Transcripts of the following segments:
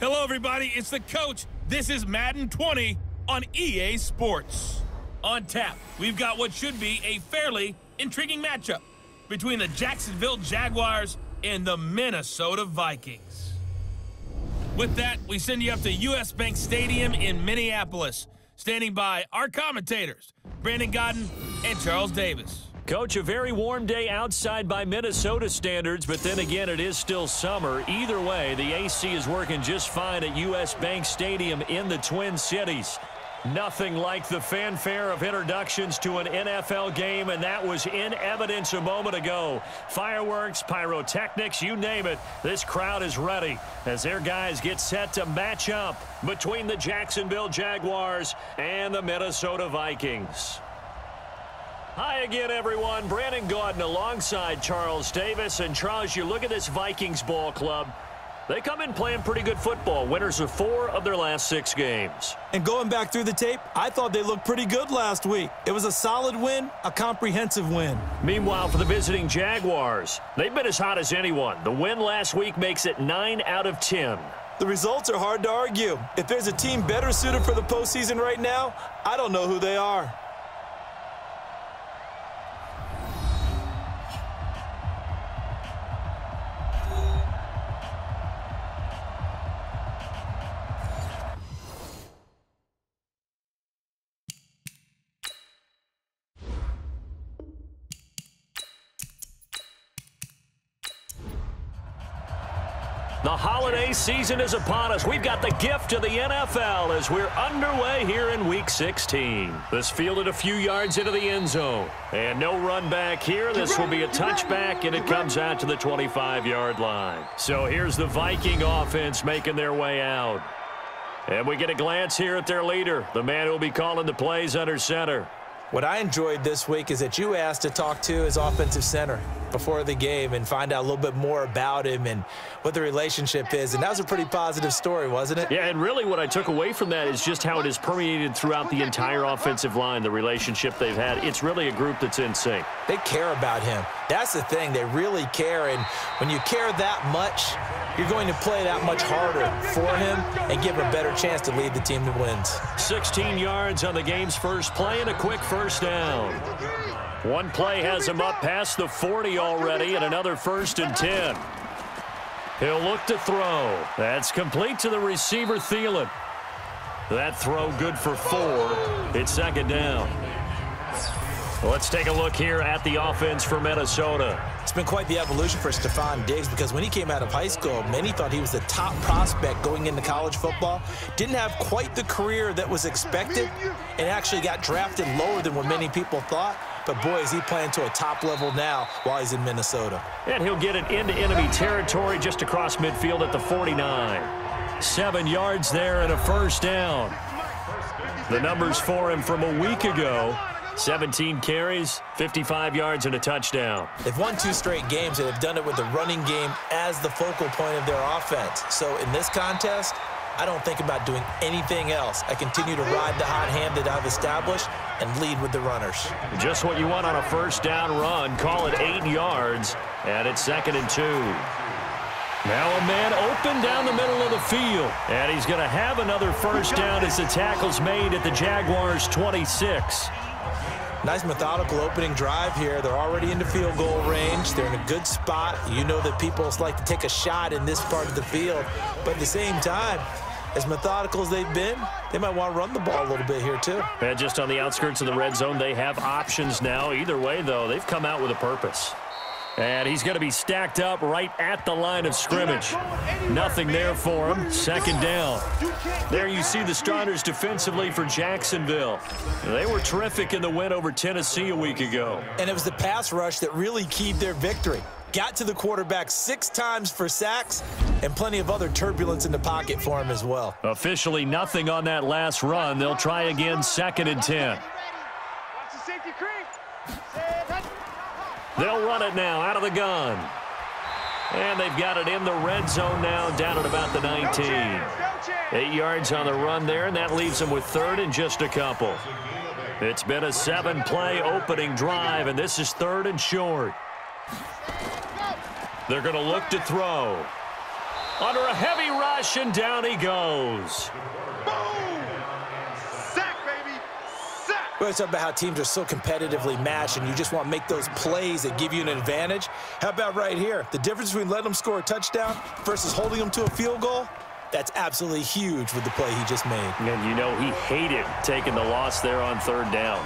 Hello, everybody. It's the coach. This is Madden 20 on EA Sports. On tap, we've got what should be a fairly intriguing matchup between the Jacksonville Jaguars and the Minnesota Vikings. With that, we send you up to US Bank Stadium in Minneapolis. Standing by our commentators, Brandon Godden and Charles Davis. Coach, a very warm day outside by Minnesota standards, but then again, it is still summer. Either way, the AC is working just fine at US Bank Stadium in the Twin Cities. Nothing like the fanfare of introductions to an NFL game, and that was in evidence a moment ago. Fireworks, pyrotechnics, you name it. This crowd is ready as their guys get set to match up between the Jacksonville Jaguars and the Minnesota Vikings. Hi again, everyone. Brandon Gaudin alongside Charles Davis. And Charles, you look at this Vikings ball club. They come in playing pretty good football. Winners of 4 of their last 6 games. And going back through the tape, I thought they looked pretty good last week. It was a solid win, a comprehensive win. Meanwhile, for the visiting Jaguars, they've been as hot as anyone. The win last week makes it 9 out of 10. The results are hard to argue. If there's a team better suited for the postseason right now, I don't know who they are. The holiday season is upon us. We've got the gift of the NFL as we're underway here in Week 16. This fielded a few yards into the end zone. And no run back here. This will be a touchback, and it comes out to the 25-yard line. So here's the Viking offense making their way out. And we get a glance here at their leader, the man who will be calling the plays under center. What I enjoyed this week is that you asked to talk to his offensive center before the game and find out a little bit more about him and what the relationship is. And that was a pretty positive story, wasn't it? Yeah, and really what I took away from that is just how it is permeated throughout the entire offensive line, the relationship they've had. It's really a group that's in sync. They care about him. That's the thing. They really care. And when you care that much, you're going to play that much harder for him and give him a better chance to lead the team to wins. 16 yards on the game's first play and a quick first down. One play has him up past the 40 already and another 1st and 10. He'll look to throw. That's complete to the receiver, Thielen. That throw good for 4. It's 2nd down. Let's take a look here at the offense for Minnesota. It's been quite the evolution for Stephon Diggs because when he came out of high school, many thought he was the top prospect going into college football. Didn't have quite the career that was expected and actually got drafted lower than what many people thought. But, boy, is he playing to a top level now while he's in Minnesota. And he'll get it into enemy territory just across midfield at the 49. 7 yards there and a first down. The numbers for him from a week ago. 17 carries, 55 yards, and a touchdown. They've won 2 straight games, and have done it with the running game as the focal point of their offense. So in this contest, I don't think about doing anything else. I continue to ride the hot hand that I've established and lead with the runners. Just what you want on a first down run. Call it 8 yards, and it's 2nd and 2. Now a man open down the middle of the field. And he's going to have another first down as the tackle's made at the Jaguars' 26. Nice methodical opening drive here. They're already into field goal range. They're in a good spot. You know that people like to take a shot in this part of the field. But at the same time, as methodical as they've been, they might want to run the ball a little bit here too. And just on the outskirts of the red zone, they have options now. Either way, though, they've come out with a purpose. And he's going to be stacked up right at the line of scrimmage. Nothing there for him. 2nd down. There you see the starters defensively for Jacksonville. They were terrific in the win over Tennessee a week ago. And it was the pass rush that really keyed their victory. Got to the quarterback 6 times for sacks and plenty of other turbulence in the pocket for him as well. Officially nothing on that last run. They'll try again 2nd and 10. They'll run it now out of the gun. And they've got it in the red zone now down at about the 19. 8 yards on the run there, and that leaves them with 3rd and just a couple. It's been a 7-play opening drive, and this is 3rd and short. They're going to look to throw. under a heavy rush, and down he goes. Boom! Sack, baby! Sack! We're talking about how teams are so competitively matched, and you just want to make those plays that give you an advantage. How about right here? The difference between letting them score a touchdown versus holding them to a field goal? That's absolutely huge with the play he just made. And you know he hated taking the loss there on third down.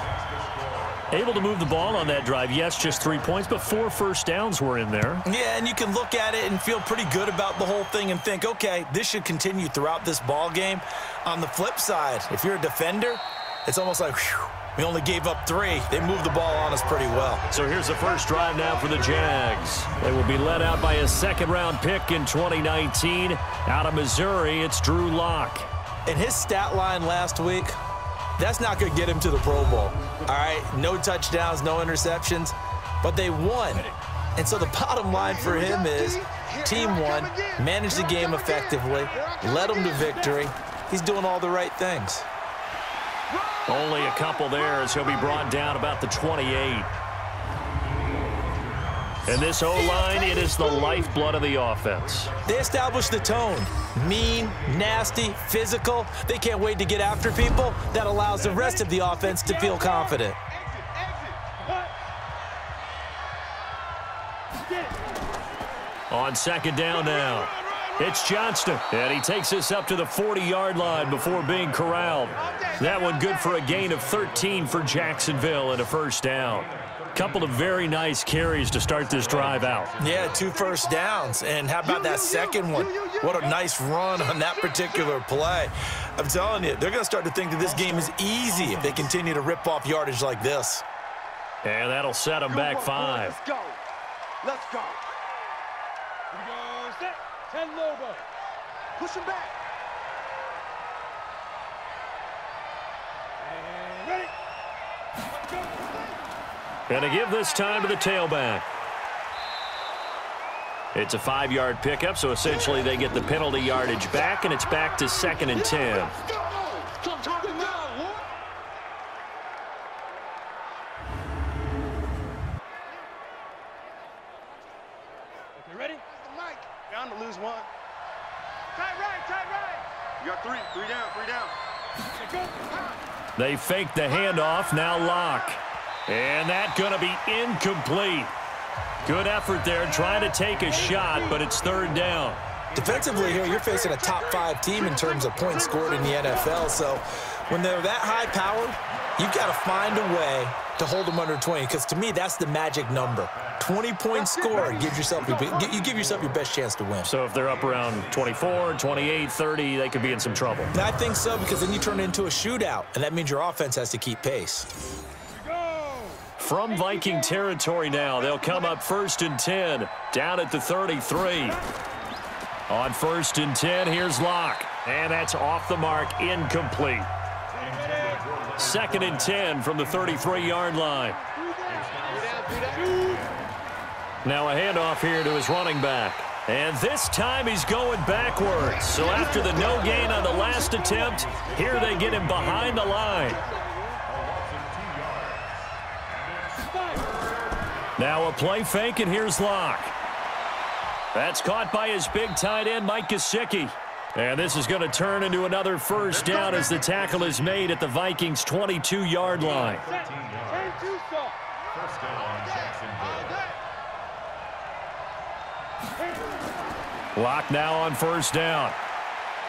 Able to move the ball on that drive. Yes, just 3 points, but 4 first downs were in there. Yeah, and you can look at it and feel pretty good about the whole thing and think, okay, this should continue throughout this ball game. On the flip side, if you're a defender, it's almost like, whew, we only gave up 3. They moved the ball on us pretty well. So here's the first drive now for the Jags. They will be led out by a second-round pick in 2019. Out of Missouri, it's Drew Lock. And his stat line last week, that's not going to get him to the Pro Bowl. All right, no touchdowns, no interceptions, but they won. And so the bottom line for him is team won, managed the game effectively, led them to victory. He's doing all the right things. Only a couple there as he'll be brought down about the 28. And this O-line, it is the lifeblood of the offense. They established the tone. Mean, nasty, physical. They can't wait to get after people. That allows the rest of the offense to feel confident. On second down now, it's Johnston. And he takes us up to the 40-yard line before being corralled. That one good for a gain of 13 for Jacksonville and a first down. Couple of very nice carries to start this drive out. Yeah, 2 first downs. And how about that second one? What a nice run on that particular play. I'm telling you, they're going to start to think that this game is easy if they continue to rip off yardage like this. And that'll set them back 5. Let's go. Let's go. Here we go. Set. 10 Lobo. Push him back. And ready. Let's go. And to give this time to the tailback. It's a 5-yard pickup, so essentially they get the penalty yardage back, and it's back to 2nd and 10. Okay, ready? Mike. Bound to lose 1. Tight right. You got 3. 3 down. They fake the handoff, now Lock. And that's going to be incomplete. Good effort there, trying to take a shot, but it's third down. Defensively here, you're facing a top 5 team in terms of points scored in the NFL. So when they're that high-powered, you've got to find a way to hold them under 20, because to me, that's the magic number. 20-point score, you give yourself your best chance to win. So if they're up around 24, 28, 30, they could be in some trouble. And I think so, because then you turn it into a shootout, and that means your offense has to keep pace. From Viking territory now, they'll come up 1st and 10, down at the 33. On 1st and 10, here's Lock, and that's off the mark, incomplete. 2nd and 10 from the 33-yard line. Now a handoff here to his running back. And this time he's going backwards. So after the no gain on the last attempt, here they get him behind the line. Now a play fake, and here's Lock. That's caught by his big tight end, Mike Gesicki. And this is going to turn into another first down as the tackle is made at the Vikings' 22-yard line. Lock now on first down.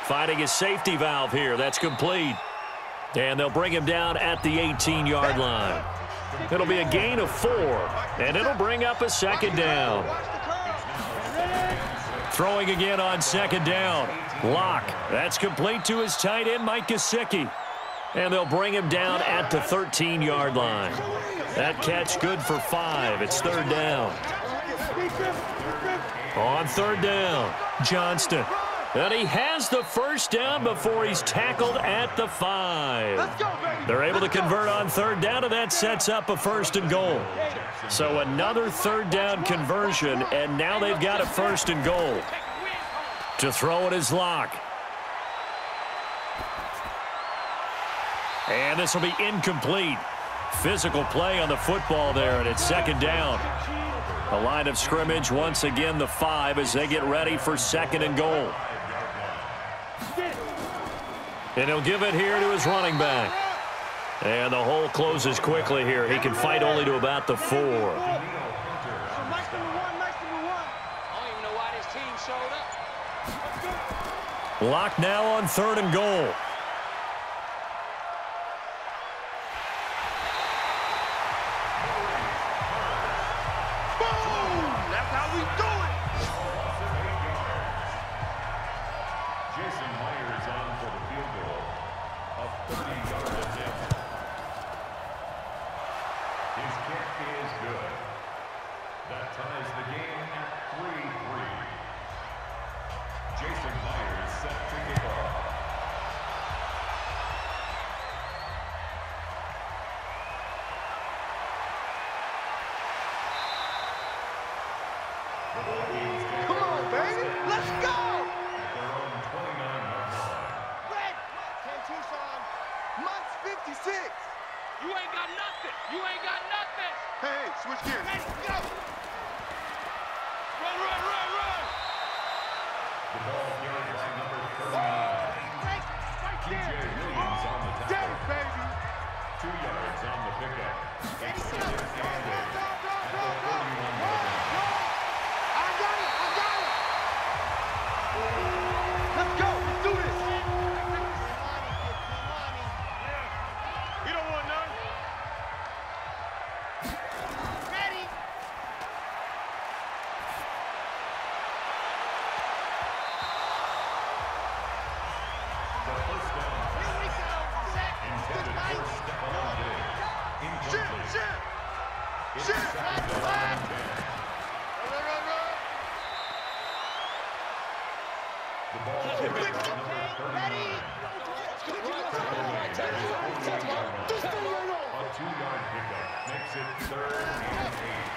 Finding his safety valve here. That's complete. And they'll bring him down at the 18-yard line. It'll be a gain of 4, and it'll bring up a second down. Throwing again on second down. Lock. That's complete to his tight end, Mike Gesicki. And they'll bring him down at the 13-yard line. That catch good for 5. It's third down. On third down, Johnston. And he has the first down before he's tackled at the 5. They're able to convert on third down, and that sets up a 1st and goal. So another third down conversion, and now they've got a 1st and goal. To throw it is Lock. And this will be incomplete. Physical play on the football there, and it's second down. The line of scrimmage, once again, the 5 as they get ready for second and goal. And he'll give it here to his running back. And the hole closes quickly here. He can fight only to about the 4. Locked now on third and goal. Come on, baby. Let's go. Red. 10 Tucson. Months 56. You ain't got nothing. You ain't got nothing. Hey, switch gears. Ready, go. Run, run, run, run. The ball carries on number 39. Right there. Williams on the tackle. Get it, baby. 2 yards on the pickup. Ready, It's go. second and 8. Let's go. Let's do this. You don't want none. Ready. The first down Here we go. Set. intended for Stephon Diggs. Shit, Incomplete. shit. It's Shit. second down and 10. Run, run, run. The ball carries on number 39. A 2-yard pickup makes it third and 8.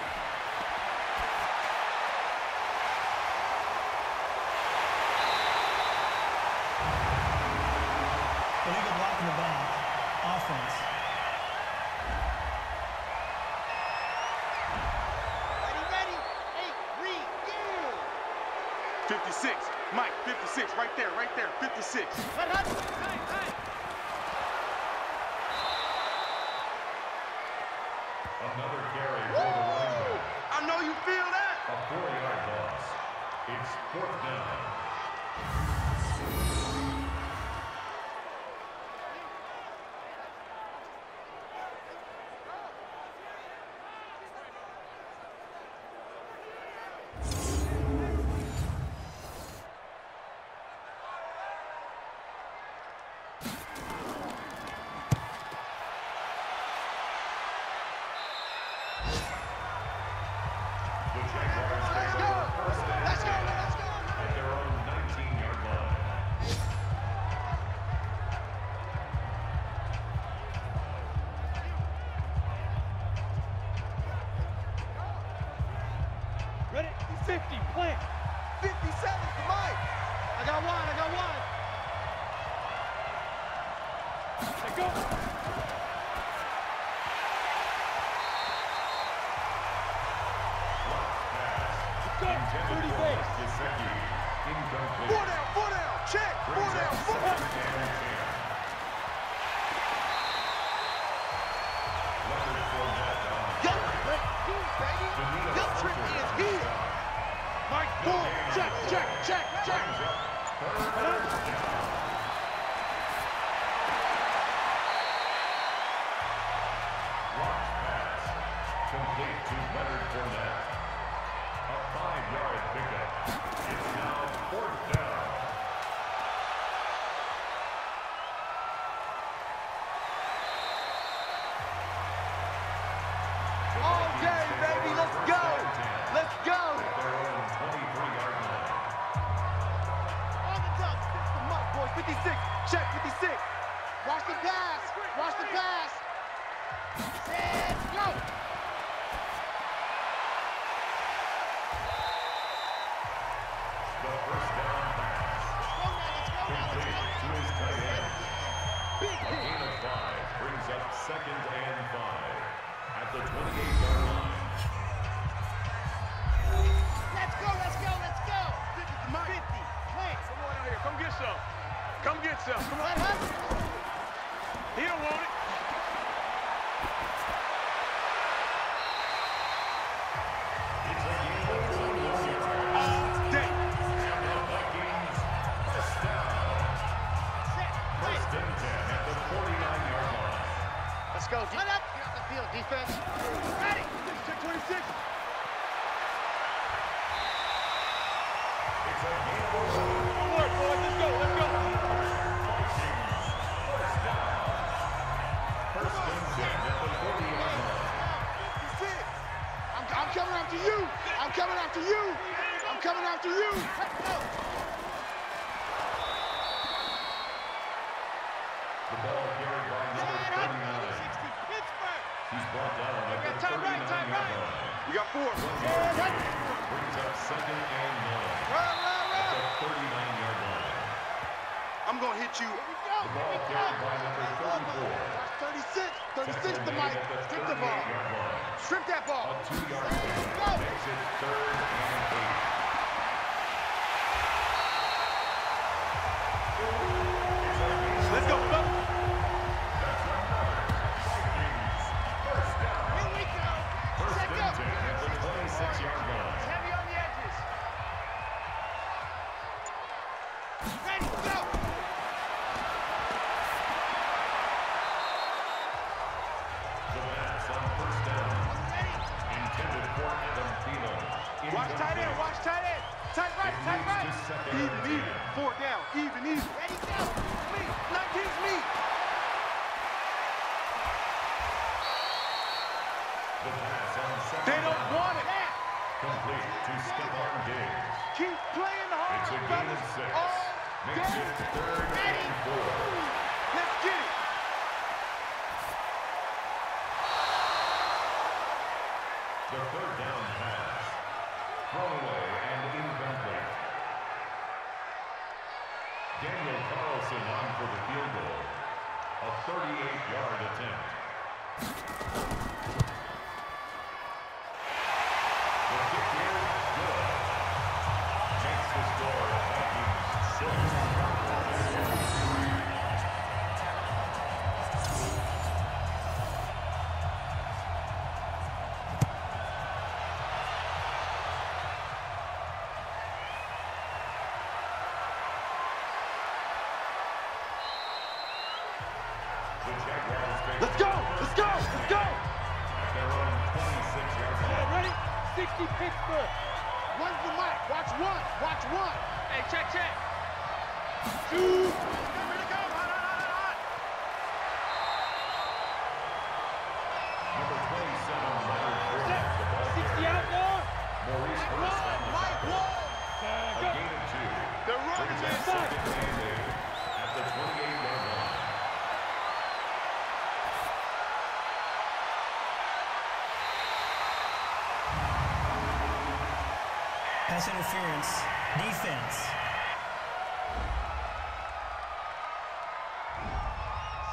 Illegal block in the back. Offense. Ready, ready. Hey, read. Yeah. 56. Mike, 56. Right there, 56. Hut, hut. Hey, hey. Another carry for the running back. I know you feel that. A 4-yard loss. It's fourth down. The Jaguars take over first and 10 at their own 19-yard line. Ready. 50. Plant. 57 for Mike. I got one. I got one. Let go. Intended for Gesicki. Incomplete. 4 down. Check. 4 Brings down. up 4 down. second and 10. Leonard Fournette on Young Trip, baby. Young Trip is here. Mike, pull. Check. brings up third down. Launch pass. Complete to Leonard Fournette. A 5-yard pickup. It's now fourth down. All day, baby. Let's go. Let's go. At their own 23-yard line. On the top. It's the Mike, boys. 56. Check. 56. Watch the pass. Watch the pass. Set. Go. The first down pass. Complete to his tight end. A gain of 5 brings up second and 5. Defense. Ready. Check 26. Forward, boys. Let's go. Let's go. I'm coming after you. I'm coming after you. I'm coming after you. The ball carried by number 39. He's brought down at the 39-yard line. We got 4. Brings up 2nd and 9 at the 39-yard line. I'm going to hit you. The ball carried by number 34. 36 to Mike. Strip the ball. Strip that ball. A 2-yard gain makes it 3rd and 8. Let's go, fellas. First and 10 at the 26-yard line. Heavy on the edges. Ready, go. The pass on first down. Intended for Adam Thielen. Watch tight end. Watch tight end. Tight right. Tight right. Even, even. 4 down. Even, even. Ready, go. Me. 19's me. The pass on second They don't down. want it. Complete to Stephon Diggs. Keep playing the hard. It's a gain of 6. Makes it 3rd and 4. Let's get it. The 3rd down pass. Thrown away and incomplete. Daniel Carlson on for the field goal. A 38-yard attempt. The kick is good. Makes the score Vikings 6. The Jaguars take Let's go. Let's go. Let's go. at their own 26-yard line. Ready? 60 Pittsburgh. One's the mic. Watch one. Watch one. Hey, check. Two. Number 27, Leonard Fournette, the ball 60 carrier. out more. Maurice Hurst on the tackle. A gain of 2. They're running, Brings man. up 2nd and 8 at the 28-yard line. Pass interference. Defense.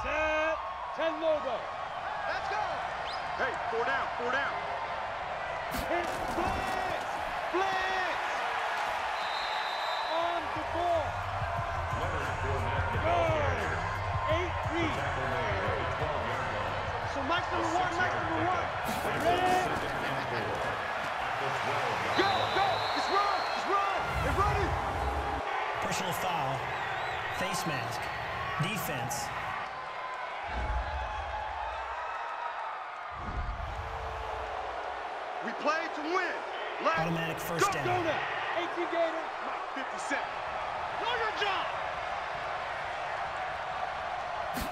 Set. 10 logo. Let's go. Hey, 4 down. 4 down. Hit. Blitz. Blitz. On the ball. Leonard Fournette, the Go. ball carrier. 8-3. Tackle made at the 12-yard line. So Mike's number 1. Mike's number 1. Brings Ready? up 2nd and 4 at the 12-yard Go. line. Go. Let's run. Let's run. They're running. Personal foul. Face mask. Defense. We play to win. Left. Automatic first Go, down. go now. 18 Gator. Mike, 57. Know your job.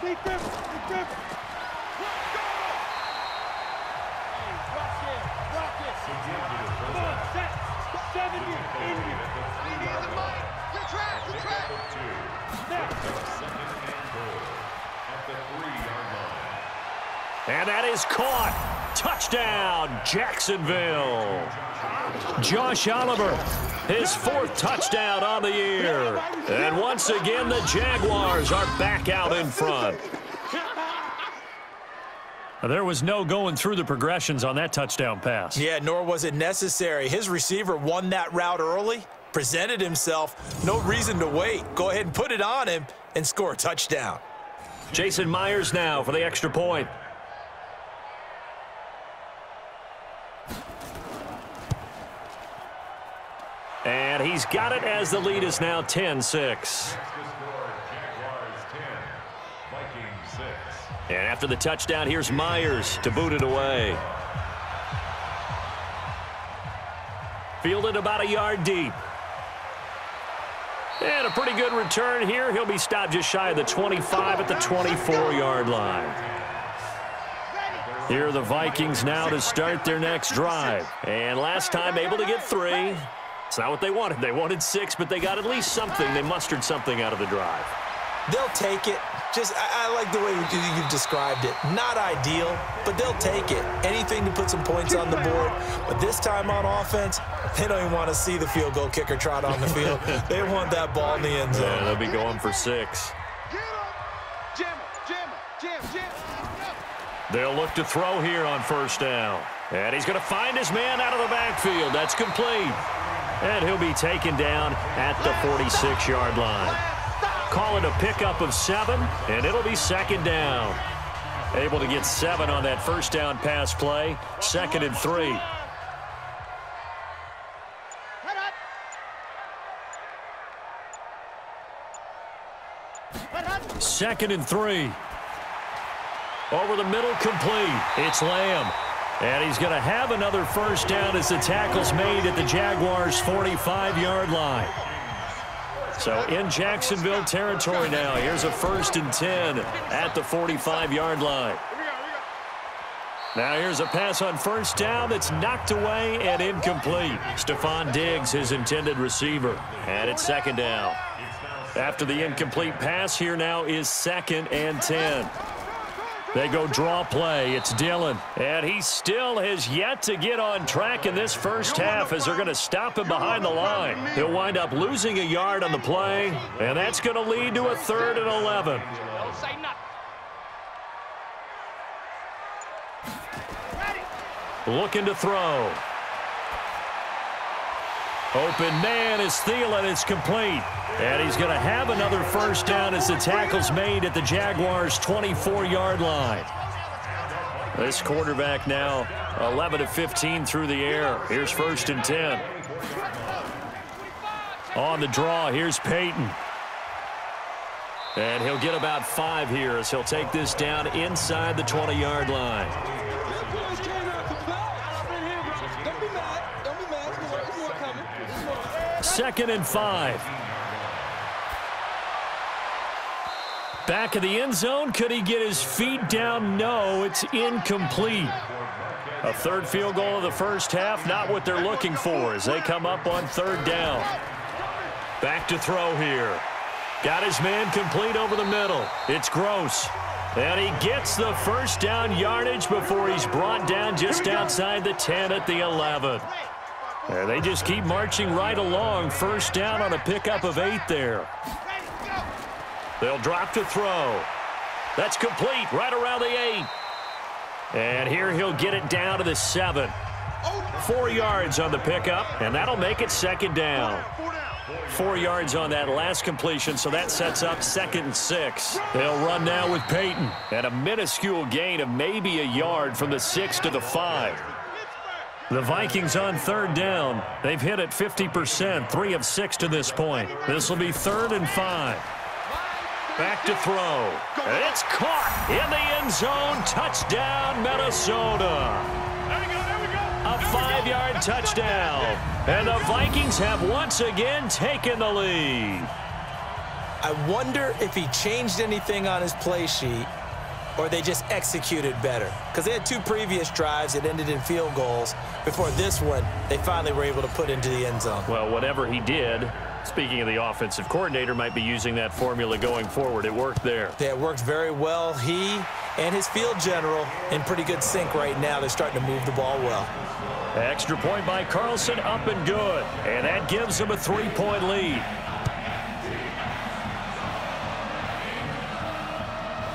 Keep them. Keep them. Let's go. Hey, rock it. Rock it. Consecutive Come first on, down. set. 70 in Completed you. at the 3-yard line. Good track. Good Pick track. up of 2. Now. Brings up 2nd and goal at the 3-yard line. And that is caught. Touchdown, Jacksonville. Josh Oliver, his 4th touchdown on the year. And once again, the Jaguars are back out in front. There was no going through the progressions on that touchdown pass. Yeah, nor was it necessary. His receiver won that route early, presented himself. No reason to wait. Go ahead and put it on him and score a touchdown. Jason Myers now for the extra point. And he's got it as the lead is now 10-6. That's the score. Jaguars 10, Vikings And after the touchdown, here's Myers to boot it away. Fielded about a yard deep. And a pretty good return here. He'll be stopped just shy of the 25 at the 24-yard line. Here are the Vikings now to start their next drive. And last time able to get 3. It's not what they wanted. They wanted 6, but they got at least something. They mustered something out of the drive. They'll take it. I like the way you've described it. Not ideal, but they'll take it. Anything to put some points on the board. But this time on offense, they don't even want to see the field goal kicker trot on the field. They want that ball in the end zone. Yeah, they'll be going for 6. They'll look to throw here on first down. And he's going to find his man out of the backfield. That's complete. And he'll be taken down at the 46-yard line. Call it a pickup of 7, and it'll be second down. Able to get 7 on that first down pass play. 2nd and 3. Second and 3. Over the middle, complete. It's Lamb. And he's going to have another first down as the tackle's made at the Jaguars' 45-yard line. So in Jacksonville territory now. Here's a 1st and 10 at the 45-yard line. Now here's a pass on first down that's knocked away and incomplete. Stephon Diggs, his intended receiver. And it's 2nd down. After the incomplete pass, here now is 2nd and 10. They go draw play. It's Dillon. And he still has yet to get on track in this first half as they're going to stop him behind the line. He'll wind up losing a yard on the play, and that's going to lead to a 3rd and 11. Looking to throw. Open man is Thielen. It's complete. And he's going to have another first down as the tackle's made at the Jaguars' 24-yard line. This quarterback now 11 of 15 through the air. Here's 1st and 10. On the draw, here's Peyton. And he'll get about 5 here as he'll take this down inside the 20-yard line. 2nd and 5. Back of the end zone. Could he get his feet down? No, it's incomplete. A 3rd field goal of the first half, not what they're looking for as they come up on 3rd down. Back to throw here. Got his man complete over the middle. It's Gross. And he gets the first down yardage before he's brought down just outside the 10 at the 11. And they just keep marching right along. First down on a pickup of 8 there. They'll drop to throw. That's complete right around the 8. And here he'll get it down to the 7. 4 yards on the pickup, and that'll make it 2nd down. 4 yards on that last completion, so that sets up 2nd and 6. They'll run now with Peyton. And a minuscule gain of maybe a yard from the 6 to the 5. The Vikings on 3rd down. They've hit it 50%, 3 of 6 to this point. This will be 3rd and 5. Back to throw. And it's caught in the end zone. Touchdown, Minnesota. A 5-yard touchdown. And the Vikings have once again taken the lead. I wonder if he changed anything on his play sheet or they just executed better. Because they had 2 previous drives that ended in field goals. Before this one, they finally were able to put into the end zone. Well, whatever he did, speaking of the offensive coordinator, might be using that formula going forward. It worked there. Yeah, it worked very well. He and his field general in pretty good sync right now. They're starting to move the ball well. Extra point by Carlson, up and good. And that gives them a 3-point lead.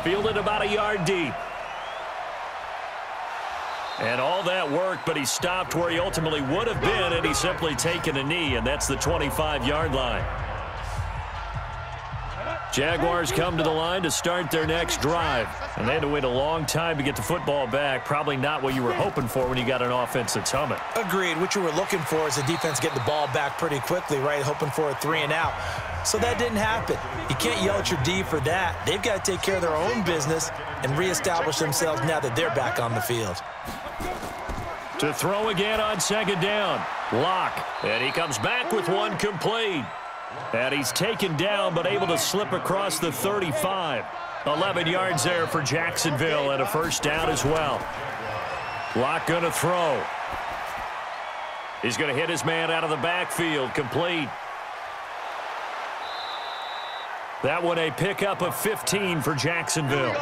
Fielded about a yard deep. And all that work, but he stopped where he ultimately would have been, and he's simply taken a knee, and that's the 25-yard line. Jaguars come to the line to start their next drive. And they had to wait a long time to get the football back. Probably not what you were hoping for when you got an offense that's humming. Agreed. What you were looking for is the defense getting the ball back pretty quickly, right? Hoping for a 3-and-out. So that didn't happen. You can't yell at your D for that. They've got to take care of their own business and reestablish themselves now that they're back on the field. To throw again on second down. Locke. And he comes back with one complete. And he's taken down but able to slip across the 35. 11 yards there for Jacksonville and a first down as well. Locke going to throw. He's going to hit his man out of the backfield. Complete. That one a pickup of 15 for Jacksonville.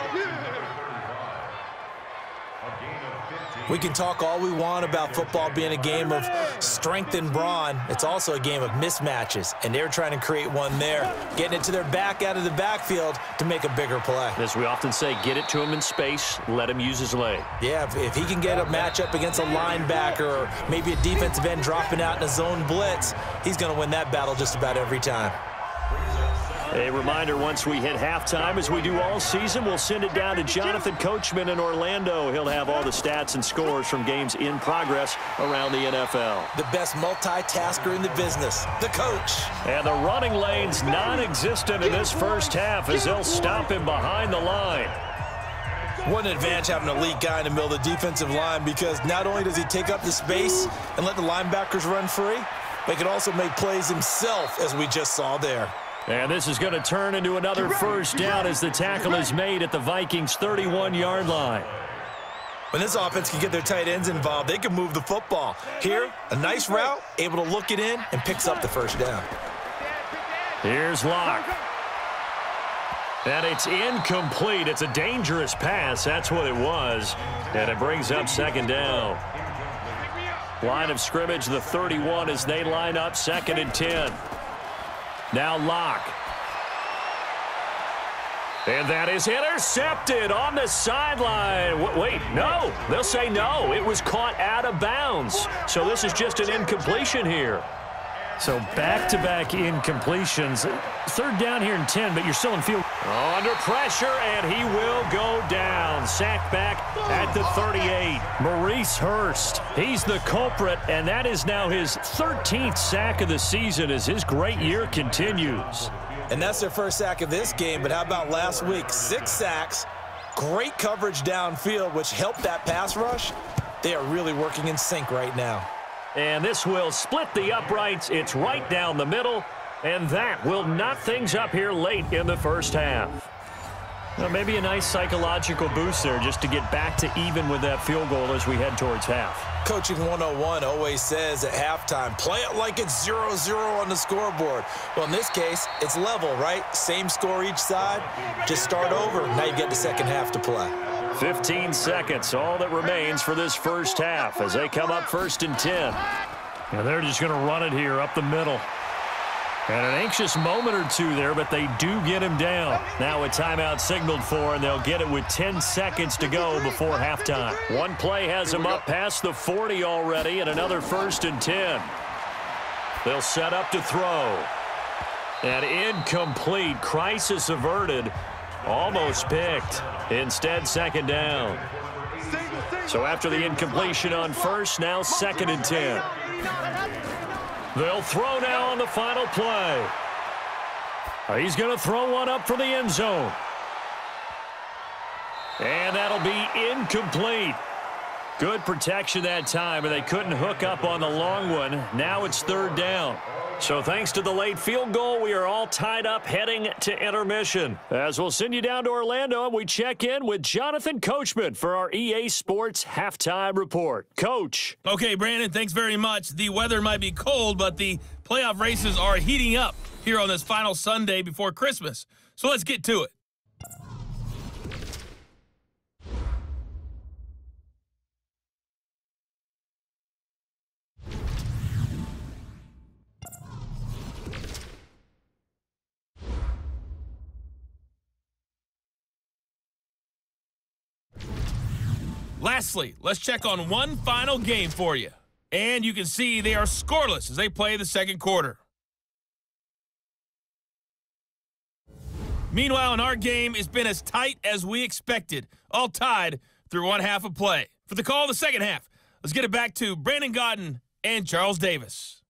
We can talk all we want about football being a game of strength and brawn. It's also a game of mismatches, and they're trying to create one there, getting it to their back out of the backfield to make a bigger play. As we often say, get it to him in space, let him use his leg. Yeah, if he can get a matchup against a linebacker or maybe a defensive end dropping out in a zone blitz, he's going to win that battle just about every time. A reminder, once we hit halftime, as we do all season, we'll send it down to Jonathan Coachman in Orlando. He'll have all the stats and scores from games in progress around the NFL. The best multitasker in the business, the coach. And the running lane's non-existent in this first half as they'll stop him behind the line. What an advantage having an elite guy in the middle of the defensive line, because not only does he take up the space and let the linebackers run free, but he can also make plays himself, as we just saw there. And this is going to turn into another first down as the tackle is made at the Vikings' 31-yard line. When this offense can get their tight ends involved, they can move the football. Here, a nice route, able to look it in, and picks up the first down. Here's Locke. And it's incomplete. It's a dangerous pass. That's what it was. And it brings up second down. Line of scrimmage, the 31, as they line up second and 10. Now Locke. And that is intercepted on the sideline. Wait, no. They'll say no. It was caught out of bounds. So this is just an incompletion here. So back-to-back incompletions. Third down here in 10, but you're still in field. Under pressure, and he will go down. Sacked back at the 38. Maurice Hurst, he's the culprit, and that is now his 13th sack of the season as his great year continues. And that's their first sack of this game, but how about last week? 6 sacks, great coverage downfield, which helped that pass rush. They are really working in sync right now. And this will split the uprights. It's right down the middle. And that will knot things up here late in the first half. Well, maybe a nice psychological boost there just to get back to even with that field goal as we head towards half. Coaching 101 always says at halftime, play it like it's 0-0 on the scoreboard. Well, in this case, it's level, right? Same score each side. Just start over. Now you get the second half to play. 15 seconds, all that remains for this first half as they come up first and 10. And they're just going to run it here up the middle. And an anxious moment or two there, but they do get him down. Now a timeout signaled for, and they'll get it with 10 seconds to go before halftime. One play has them up past the 40 already, and another first and 10. They'll set up to throw. And incomplete. Crisis averted. Almost picked. Instead, second down. So after the incompletion on first, now second and 10. They'll throw now on the final play. He's going to throw one up for the end zone. And that'll be incomplete. Good protection that time, and they couldn't hook up on the long one. Now it's third down. So thanks to the late field goal, we are all tied up heading to intermission. As we'll send you down to Orlando, and we check in with Jonathan Coachman for our EA Sports Halftime Report. Coach. Okay, Brandon, thanks very much. The weather might be cold, but the playoff races are heating up here on this final Sunday before Christmas. So let's get to it. Lastly, let's check on one final game for you. And you can see they are scoreless as they play the second quarter. Meanwhile, in our game, it's been as tight as we expected, all tied through one half of play. For the call of the second half, let's get it back to Brandon Gaudin and Charles Davis.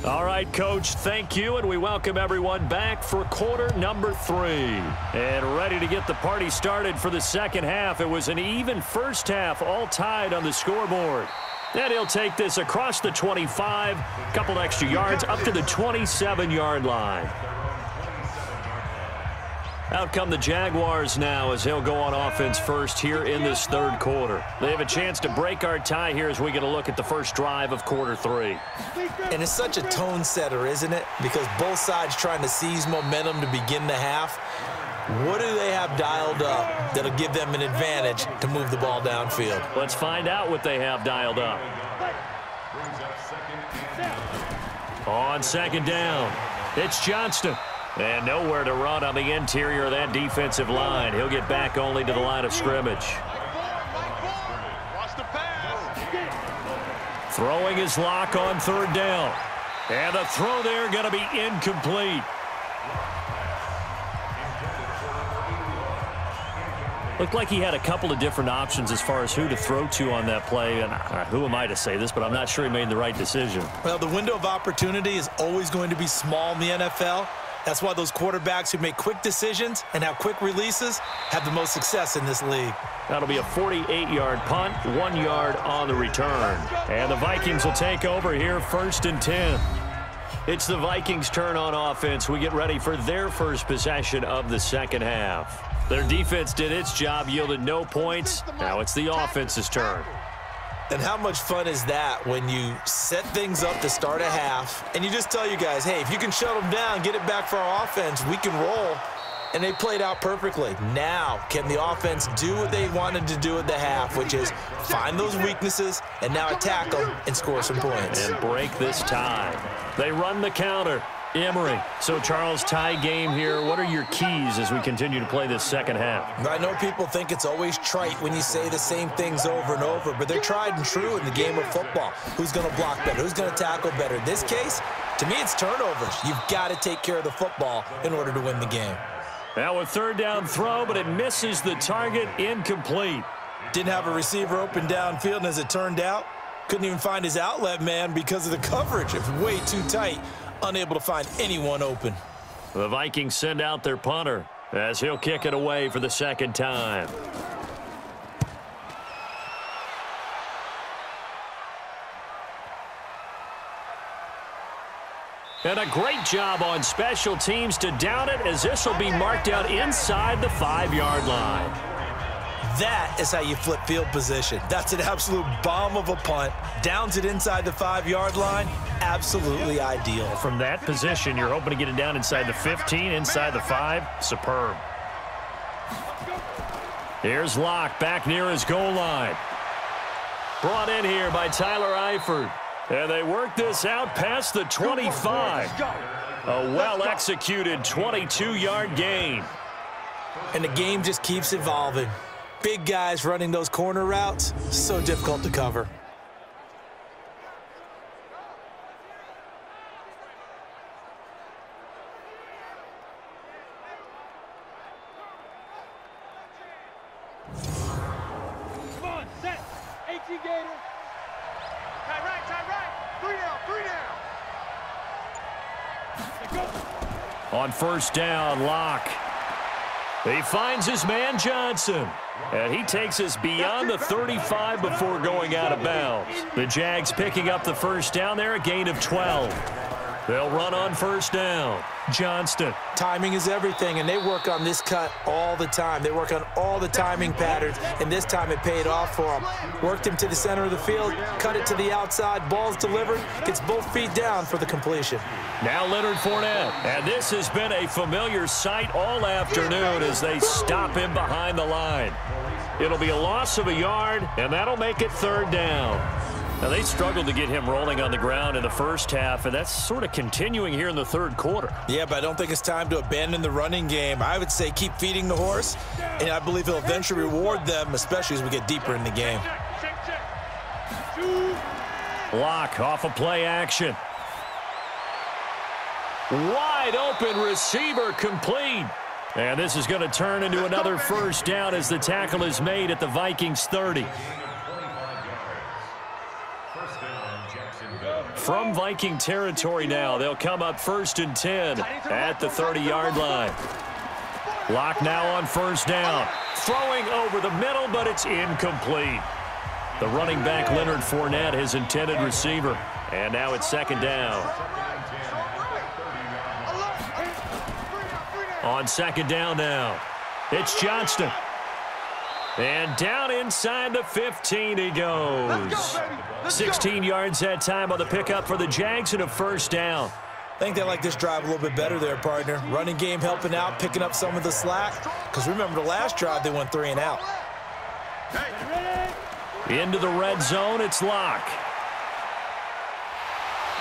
All right, Coach, thank you, and we welcome everyone back for quarter number 3. And ready to get the party started for the second half. It was an even first half, all tied on the scoreboard. And he'll take this across the 25, couple extra yards, up to the 27-yard line. Out come the Jaguars now as he'll go on offense first here in this third quarter. They have a chance to break our tie here as we get a look at the first drive of quarter 3. And it's such a tone setter, isn't it? Because both sides trying to seize momentum to begin the half. What do they have dialed up that'll give them an advantage to move the ball downfield? Let's find out what they have dialed up. On second down, it's Johnston. And nowhere to run on the interior of that defensive line. He'll get back only to the line of scrimmage. Throwing his lock on third down. And the throw there going to be incomplete. Looked like he had a couple of different options as far as who to throw to on that play. And who am I to say this, but I'm not sure he made the right decision. Well, the window of opportunity is always going to be small in the NFL. That's why those quarterbacks who make quick decisions and have quick releases have the most success in this league. That'll be a 48-yard punt, 1 yard on the return. And the Vikings will take over here, 1st and 10. It's the Vikings' turn on offense. We get ready for their first possession of the second half. Their defense did its job, yielded no points. Now it's the offense's turn. And how much fun is that when you set things up to start a half and you just tell you guys, hey, if you can shut them down, get it back for our offense, we can roll. And they played out perfectly. Now, can the offense do what they wanted to do at the half, which is find those weaknesses and now attack them and score some points. And break this tie. They run the counter. Emery. So, Charles, tie game here. What are your keys as we continue to play this second half? I know people think it's always trite when you say the same things over and over, but they're tried and true in the game of football. Who's going to block better? Who's going to tackle better? In this case, to me, it's turnovers. You've got to take care of the football in order to win the game. Now a third down throw, but it misses the target, incomplete. Didn't have a receiver open downfield, and as it turned out, couldn't even find his outlet man because of the coverage. It's way too tight. Unable to find anyone open. The Vikings send out their punter as he'll kick it away for the second time. And a great job on special teams to down it as this will be marked out inside the 5-yard line. That is how you flip field position. That's an absolute bomb of a punt. Downs it inside the 5-yard line. Absolutely ideal. From that position, you're hoping to get it down inside the 15, inside the 5. Superb. Here's Locke back near his goal line. Brought in here by Tyler Eifert. And they work this out past the 25. A well-executed 22-yard gain. And the game just keeps evolving. Big guys running those corner routes, so difficult to cover. Come on, set. 18 Gator. Tie right. 3 down. Go. On first down, Locke. He finds his man Johnson. And he takes us beyond the 35 before going out of bounds. The Jags picking up the first down there, a gain of 12. They'll run on first down. Johnston. Timing is everything, and they work on this cut all the time. They work on all the timing patterns, and this time it paid off for them. Worked him to the center of the field, cut it to the outside, ball's delivered, gets both feet down for the completion. Now Leonard Fournette, and this has been a familiar sight all afternoon as they stop him behind the line. It'll be a loss of a yard, and that'll make it third down. Now, they struggled to get him rolling on the ground in the first half, and that's sort of continuing here in the third quarter. Yeah, but I don't think it's time to abandon the running game. I would say keep feeding the horse, and I believe he'll eventually reward them, especially as we get deeper in the game. Block off of play action. Wide open receiver complete. And this is going to turn into another first down as the tackle is made at the Vikings 30. From Viking territory now, they'll come up 1st and 10 at the 30-yard line. Locke now on first down. Throwing over the middle, but it's incomplete. The running back, Leonard Fournette, his intended receiver. And now it's 2nd down. On 2nd down now, it's Johnston. And down inside the 15 he goes. 16 yards that time on the pickup for the Jags and a first down. I think they like this drive a little bit better there, partner. Running game helping out, picking up some of the slack. Because remember the last drive, they went 3 and out. Into the red zone, it's Locke.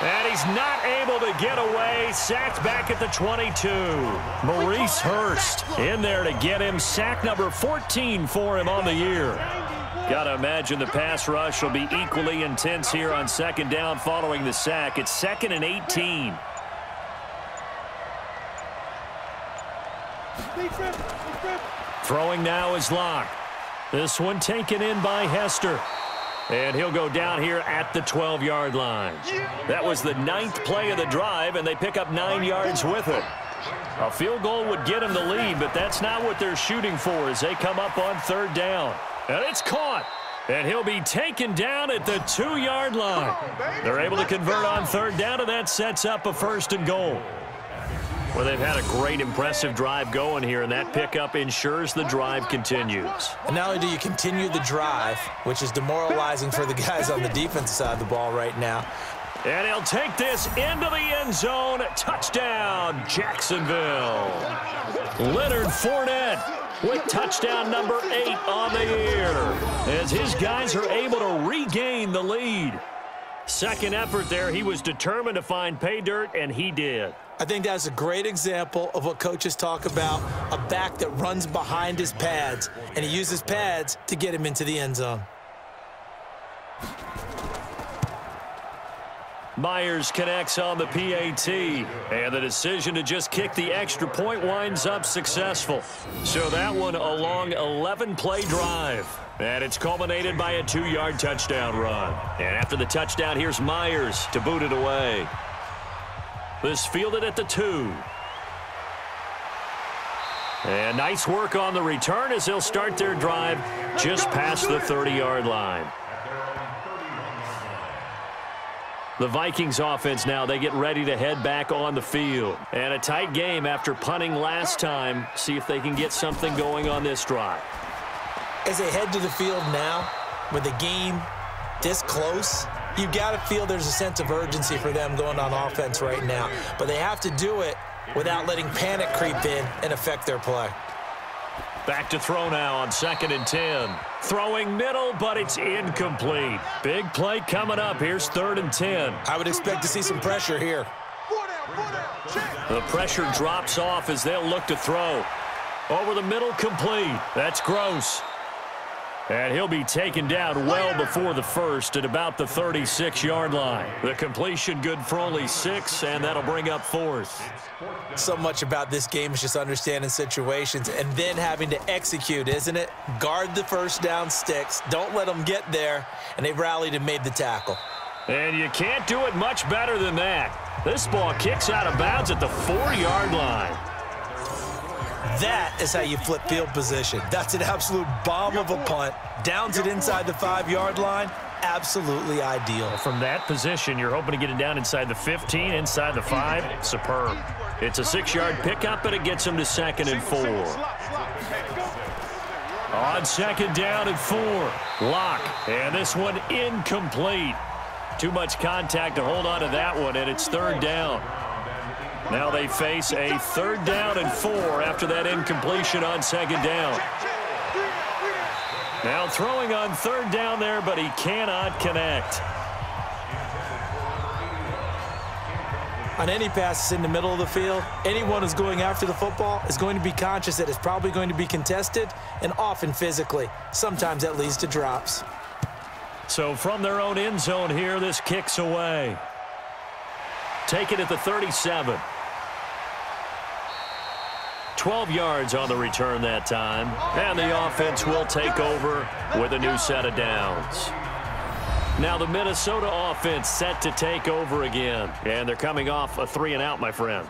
And he's not able to get away. Sacked back at the 22. Maurice Hurst in there to get him. Sack number 14 for him on the year. Got to imagine the pass rush will be equally intense here on 2nd down following the sack. It's 2nd and 18. Throwing now is Locke. This one taken in by Hester. And he'll go down here at the 12-yard line. That was the 9th play of the drive, and they pick up 9 yards with it. A field goal would get them the lead, but that's not what they're shooting for as they come up on 3rd down. And it's caught. And he'll be taken down at the 2-yard line. They're able to convert on 3rd down, and that sets up a 1st and goal. Well, they've had a great, impressive drive going here, and that pickup ensures the drive continues. And not only do you continue the drive, which is demoralizing for the guys on the defensive side of the ball right now. And he'll take this into the end zone. Touchdown, Jacksonville. Leonard Fournette with touchdown number 8 on the year as his guys are able to regain the lead. Second effort there, he was determined to find pay dirt, and he did. I think that's a great example of what coaches talk about, a back that runs behind his pads, and he uses pads to get him into the end zone. Myers connects on the PAT, and the decision to just kick the extra point winds up successful. So that one a long 11-play drive, and it's culminated by a 2-yard touchdown run. And after the touchdown, here's Myers to boot it away. This fielded at the 2. And nice work on the return as they'll start their drive just past the 30-yard line. The Vikings offense now, they get ready to head back on the field. And a tight game after punting last time. See if they can get something going on this drive. As they head to the field now, with the game this close, you got to feel there's a sense of urgency for them going on offense right now. But they have to do it without letting panic creep in and affect their play. Back to throw now on 2nd and 10. Throwing middle, but it's incomplete. Big play coming up. Here's 3rd and 10. I would expect to see some pressure here. The pressure drops off as they'll look to throw. Over the middle, complete. That's Gross. And he'll be taken down well before the first at about the 36-yard line. The completion good for only 6, and that'll bring up 4th. So much about this game is just understanding situations and then having to execute, isn't it? Guard the first down sticks. Don't let them get there. And they rallied and made the tackle. And you can't do it much better than that. This ball kicks out of bounds at the 4-yard line. That is how you flip field position. That's an absolute bomb of a punt. Downs it inside the 5-yard line. Absolutely ideal. From that position, you're hoping to get it down inside the 15, inside the 5. Superb. It's a 6-yard pickup, but it gets them to 2nd and 4. On 2nd down and 4. Locke. And this one incomplete. Too much contact to hold on to that one, and it's 3rd down. Now they face a 3rd down and 4 after that incompletion on 2nd down. Now throwing on 3rd down there, but he cannot connect. On any passes in the middle of the field, anyone who's going after the football is going to be conscious that it's probably going to be contested and often physically. Sometimes that leads to drops. So from their own end zone here, this kicks away. Take it at the 37. 12 yards on the return that time. And the offense will take over with a new set of downs. Now the Minnesota offense set to take over again. And they're coming off a 3-and-out, my friend.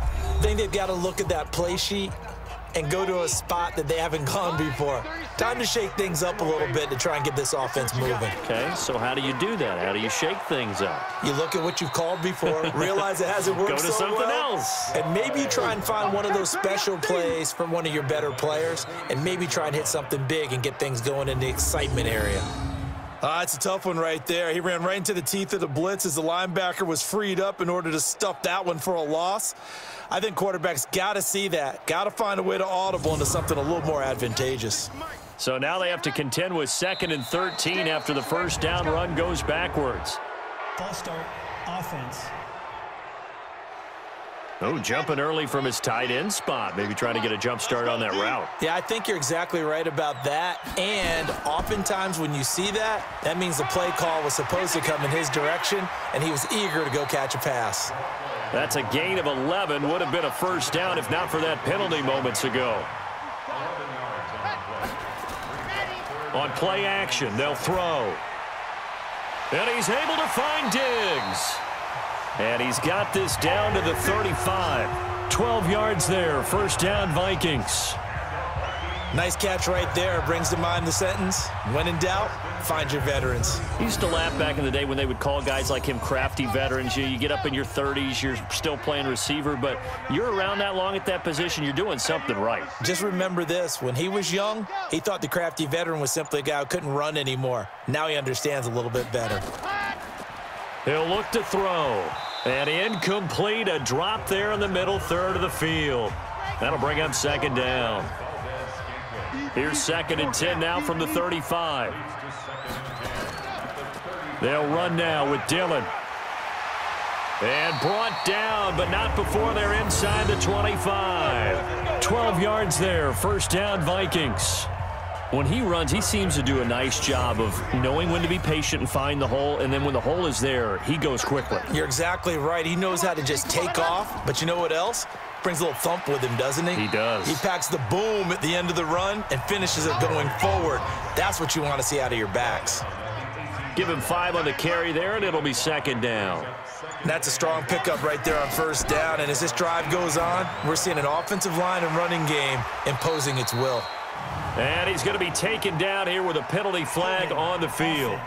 I think they've got to look at that play sheet and go to a spot that they haven't gone before. Time to shake things up a little bit to try and get this offense moving. Okay, so how do you do that? How do you shake things up? You look at what you've called before, realize it hasn't worked so well. Go to something else. And maybe you try and find one of those special plays from one of your better players, and maybe try and hit something big and get things going in the excitement area. It's a tough one right there. He ran right into the teeth of the blitz as the linebacker was freed up in order to stuff that one for a loss. I think quarterbacks got to see that. Got to find a way to audible into something a little more advantageous. So now they have to contend with 2nd and 13 after the first down run goes backwards. False start, offense. Oh, jumping early from his tight end spot. Maybe trying to get a jump start on that route. Yeah, I think you're exactly right about that. And oftentimes when you see that, that means the play call was supposed to come in his direction, and he was eager to go catch a pass. That's a gain of 11. Would have been a first down if not for that penalty moments ago. On play action, they'll throw. And he's able to find Diggs. And he's got this down to the 35. 12 yards there. First down, Vikings. Nice catch right there. Brings to mind the sentence, when in doubt, find your veterans. I used to laugh back in the day when they would call guys like him crafty veterans. You get up in your 30s, you're still playing receiver, but you're around that long at that position, you're doing something right. Just remember this. When he was young, he thought the crafty veteran was simply a guy who couldn't run anymore. Now he understands a little bit better. He'll look to throw. And incomplete, a drop there in the middle third of the field. That'll bring up second down. Here's 2nd and 10 now from the 35. They'll run now with Dillon. And brought down, but not before they're inside the 25. 12 yards there, first down Vikings. When he runs, he seems to do a nice job of knowing when to be patient and find the hole, and then when the hole is there, he goes quickly. You're exactly right. He knows how to just take off, but you know what else? Brings a little thump with him, doesn't he? He does. He packs the boom at the end of the run and finishes it going forward. That's what you want to see out of your backs. Give him 5 on the carry there, and it'll be second down. And that's a strong pickup right there on first down, and as this drive goes on, we're seeing an offensive line and running game imposing its will. And he's going to be taken down here with a penalty flag on the field.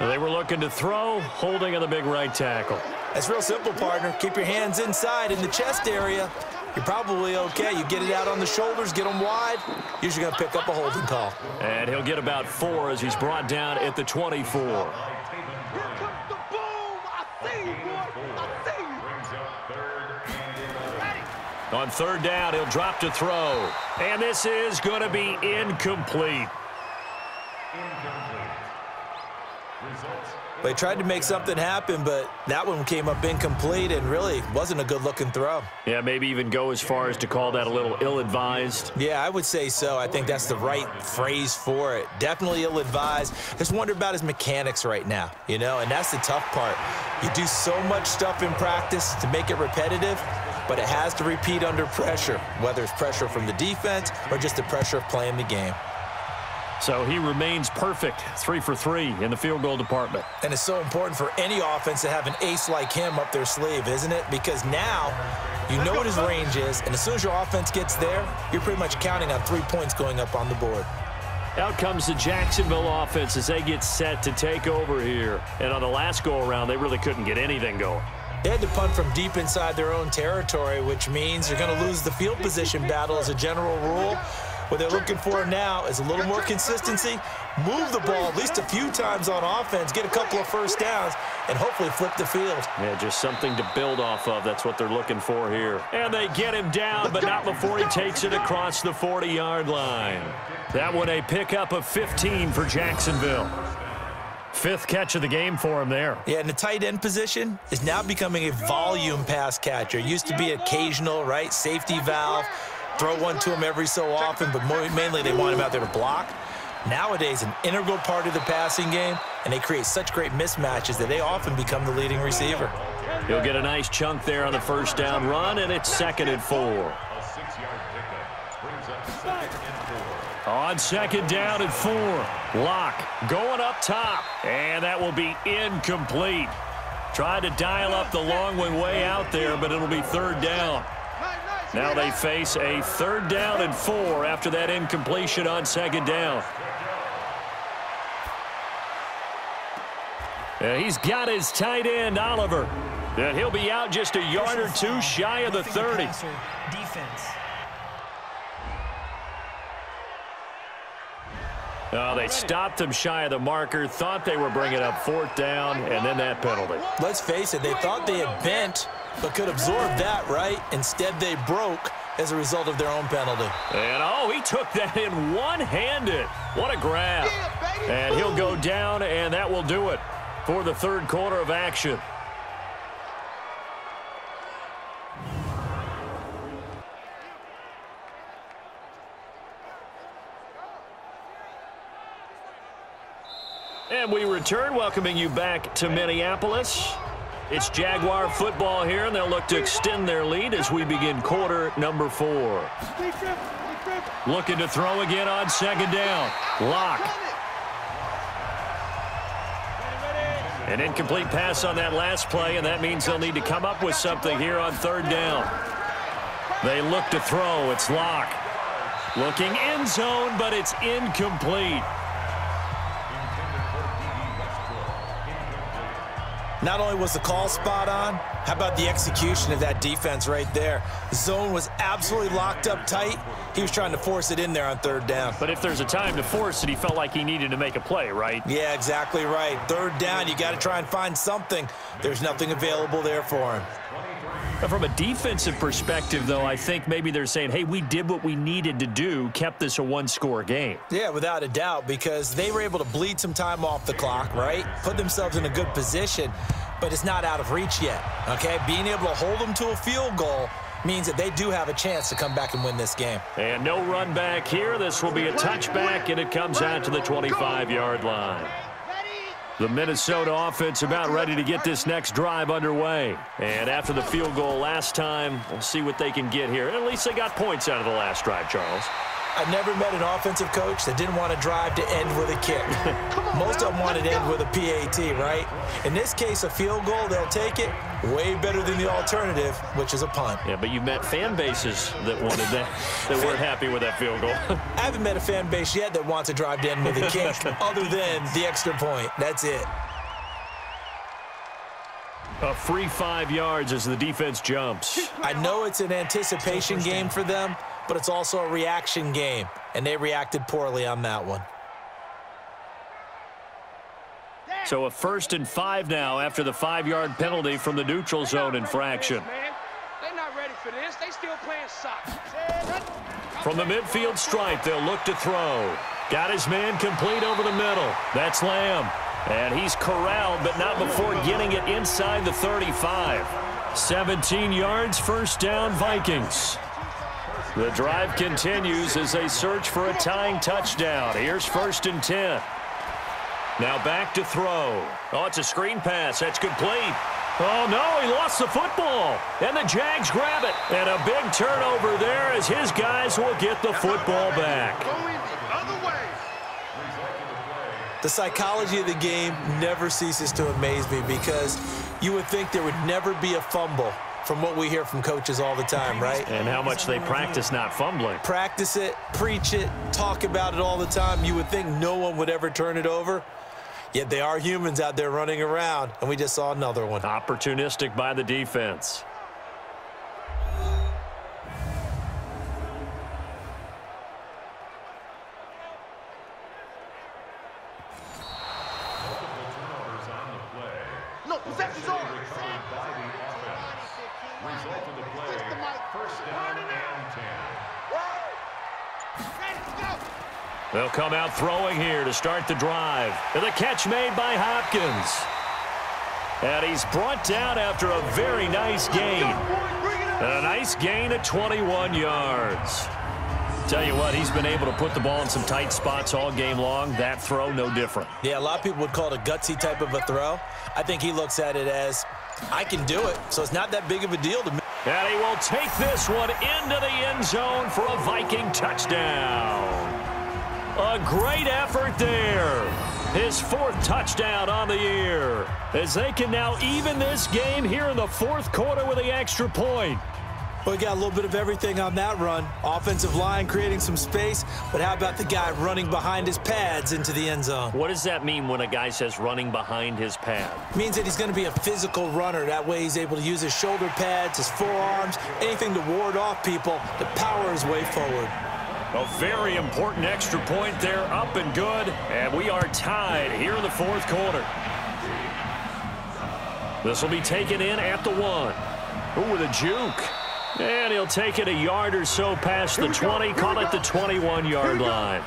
They were looking to throw, holding on the big right tackle. That's real simple, partner. Keep your hands inside in the chest area. You're probably okay. You get it out on the shoulders, get them wide. Usually going to pick up a holding call. And he'll get about 4 as he's brought down at the 24. On third down, he'll drop to throw. And this is going to be incomplete. They tried to make something happen, but that one came up incomplete and really wasn't a good-looking throw. Yeah, maybe even go as far as to call that a little ill-advised. Yeah, I would say so. I think that's the right phrase for it. Definitely ill-advised. Just wonder about his mechanics right now, you know, and that's the tough part. You do so much stuff in practice to make it repetitive, but it has to repeat under pressure, whether it's pressure from the defense or just the pressure of playing the game. So he remains perfect, 3 for 3 in the field goal department. And it's so important for any offense to have an ace like him up their sleeve, isn't it? Because now you know what his range is, and as soon as your offense gets there, you're pretty much counting on 3 points going up on the board. Out comes the Jacksonville offense as they get set to take over here. And on the last go-around, they really couldn't get anything going. They had to punt from deep inside their own territory, which means you're going to lose the field position battle as a general rule. What they're looking for now is a little more consistency, move the ball at least a few times on offense, get a couple of first downs, and hopefully flip the field. Yeah, just something to build off of. That's what they're looking for here. And they get him down, but not before he takes it across the 40-yard line. That one a pickup of 15 for Jacksonville. 5th catch of the game for him there. Yeah, and the tight end position is now becoming a volume pass catcher. It used to be occasional, right, safety valve. Throw one to him every so often, but mainly they want him out there to block. Nowadays, an integral part of the passing game, and they create such great mismatches that they often become the leading receiver. He'll get a nice chunk there on the first down run, and it's 2nd and 4. A 6-yard pickup brings up 2nd and 4. On 2nd down and 4. Locke going up top, and that will be incomplete. Tried to dial up the long one way out there, but it'll be 3rd down. Now they face a 3rd down and 4 after that incompletion on 2nd down. And he's got his tight end, Oliver. And he'll be out just a yard or two shy of the 30. Defense. Oh, they stopped him shy of the marker, thought they were bringing up 4th down, and then that penalty. Let's face it, they thought they had bent, but could absorb that, right? Instead, they broke as a result of their own penalty. And, oh, he took that in one-handed. What a grab. And he'll go down, and that will do it for the 3rd quarter of action. And we return, welcoming you back to Minneapolis. It's Jaguar football here, and they'll look to extend their lead as we begin quarter number 4. Looking to throw again on 2nd down. Locke. An incomplete pass on that last play, and that means they'll need to come up with something here on 3rd down. They look to throw. It's Locke. Looking end zone, but it's incomplete. Not only was the call spot on, how about the execution of that defense right there? The zone was absolutely locked up tight. He was trying to force it in there on 3rd down. But if there's a time to force it, he felt like he needed to make a play, right? Yeah, exactly right. 3rd down, you got to try and find something. There's nothing available there for him. From a defensive perspective, though, I think maybe they're saying, hey, we did what we needed to do, kept this a 1-score game. Yeah, without a doubt, because they were able to bleed some time off the clock, right? Put themselves in a good position, but it's not out of reach yet, okay? Being able to hold them to a field goal means that they do have a chance to come back and win this game. And no run back here. This will be a touchback, and it comes out to the 25-yard line. The Minnesota offense about ready to get this next drive underway. And after the field goal last time, we'll see what they can get here. At least they got points out of the last drive, Charles. I've never met an offensive coach that didn't want to drive to end with a kick. Most of them wanted to end with a PAT, right? In this case, a field goal, they'll take it. Way better than the alternative, which is a punt. Yeah, but you've met fan bases that wanted that, that weren't happy with that field goal. I haven't met a fan base yet that wants to drive to end with a kick other than the extra point. That's it. A free 5 yards as the defense jumps. I know it's an anticipation game for them, but it's also a reaction game, and they reacted poorly on that one. So a 1st and 5 now after the 5-yard penalty from the neutral zone infraction. They're not ready for this. They still playing soccer. From the midfield stripe, they'll look to throw. Got his man complete over the middle. That's Lamb. And he's corralled, but not before getting it inside the 35. 17 yards, 1st down, Vikings. The drive continues as they search for a tying touchdown. Here's 1st and 10. Now back to throw. Oh, it's a screen pass. That's complete. Oh, no, he lost the football. And the Jags grab it. And a big turnover there as his guys will get the football back. The psychology of the game never ceases to amaze me because you would think there would never be a fumble from what we hear from coaches all the time, right? And how much they practice not fumbling. Practice it, preach it, talk about it all the time. You would think no one would ever turn it over. Yet they are humans out there running around, and we just saw another one. Opportunistic by the defense. No, possession's over. Result of the play, 1st down and 10. They'll come out throwing here to start the drive. And the catch made by Hopkins. And he's brought down after a very nice gain. And a nice gain at 21 yards. Tell you what, he's been able to put the ball in some tight spots all game long. That throw, no different. Yeah, a lot of people would call it a gutsy type of a throw. I think he looks at it as I can do it, so it's not that big of a deal to me. And he will take this one into the end zone for a Viking touchdown. A great effort there. His 4th touchdown on the year, as they can now even this game here in the 4th quarter with the extra point. Well, we got a little bit of everything on that run. Offensive line creating some space, but how about the guy running behind his pads into the end zone? What does that mean when a guy says running behind his pad? It means that he's going to be a physical runner. That way he's able to use his shoulder pads, his forearms, anything to ward off people to power his way forward. A very important extra point there, up and good, and we are tied here in the 4th quarter. This will be taken in at the 1. Ooh, with a juke. And he'll take it a yard or so past the 20, call it the 21-yard line.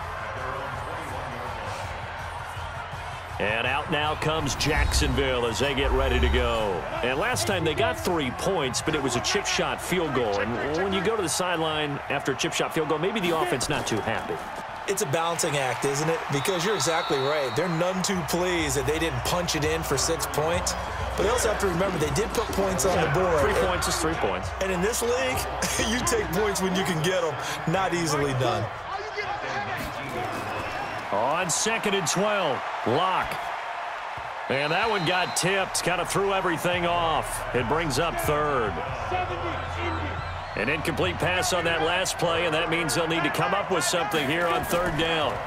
And out now comes Jacksonville as they get ready to go. And last time they got 3 points, but it was a chip shot field goal. And when you go to the sideline after a chip shot field goal, maybe the offense not too happy. It's a balancing act, isn't it? Because you're exactly right. They're none too pleased that they didn't punch it in for 6 points. But they also have to remember they did put points on the board. 3 points is 3 points. And in this league, you take points when you can get them. Not easily done. On 2nd and 12, Locke. And that one got tipped, kind of threw everything off. It brings up 3rd. An incomplete pass on that last play, and that means they'll need to come up with something here on 3rd down.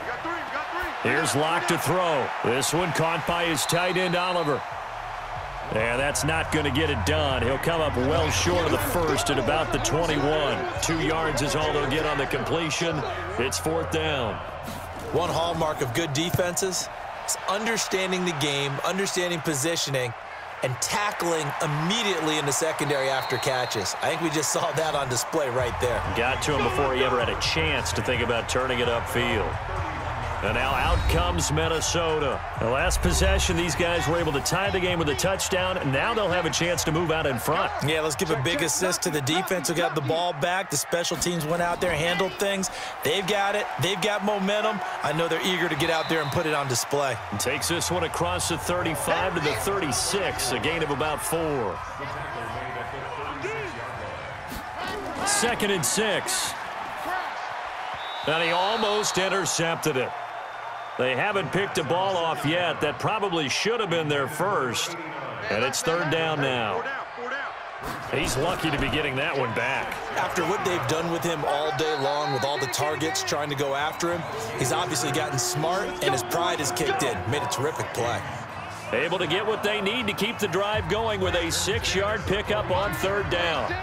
Here's Locke to throw. This one caught by his tight end, Oliver. And that's not going to get it done. He'll come up well short of the 1st at about the 21. 2 yards is all they'll get on the completion. It's 4th down. One hallmark of good defenses is understanding the game, understanding positioning, and tackling immediately in the secondary after catches. I think we just saw that on display right there. Got to him before he ever had a chance to think about turning it upfield. And now out comes Minnesota. The last possession, these guys were able to tie the game with a touchdown, and now they'll have a chance to move out in front. Yeah, let's give a big assist to the defense who got the ball back. The special teams went out there, handled things. They've got it. They've got momentum. I know they're eager to get out there and put it on display. And takes this one across the 35 to the 36, a gain of about 4. 2nd and 6. And he almost intercepted it. They haven't picked a ball off yet. That probably should have been their first. And it's 3rd down now. He's lucky to be getting that one back. After what they've done with him all day long with all the targets trying to go after him, he's obviously gotten smart and his pride has kicked in. Made a terrific play. Able to get what they need to keep the drive going with a 6-yard pickup on 3rd down.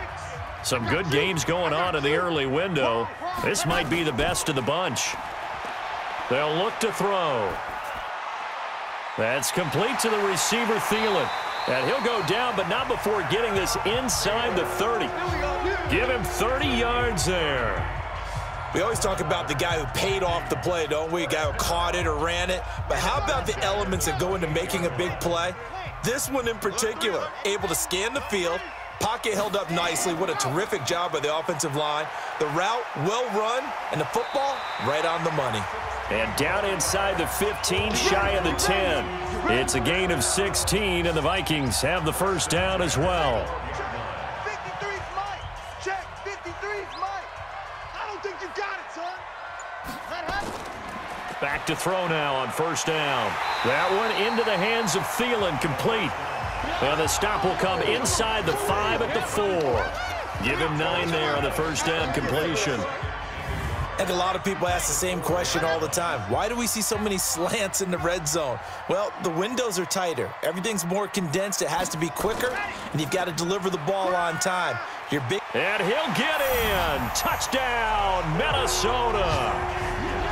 Some good games going on in the early window. This might be the best of the bunch. They'll look to throw. That's complete to the receiver, Thielen. And he'll go down, but not before getting this inside the 30. Give him 30 yards there. We always talk about the guy who paid off the play, don't we? A guy who caught it or ran it. But how about the elements that go into making a big play? This one in particular, able to scan the field, pocket held up nicely. What a terrific job by the offensive line. The route, well run, and the football, right on the money. And down inside the 15, shy of the 10. It's a gain of 16, and the Vikings have the 1st down as well. 53's Mike. Check. 53's Mike. I don't think you got it, son. That happened. Back to throw now on 1st down. That one into the hands of Thielen, complete. And the stop will come inside the 5 at the 4. Give him 9 there on the 1st down completion. And a lot of people ask the same question all the time. Why do we see so many slants in the red zone? Well, the windows are tighter. Everything's more condensed. It has to be quicker, and you've got to deliver the ball on time. Your big and he'll get in. Touchdown, Minnesota.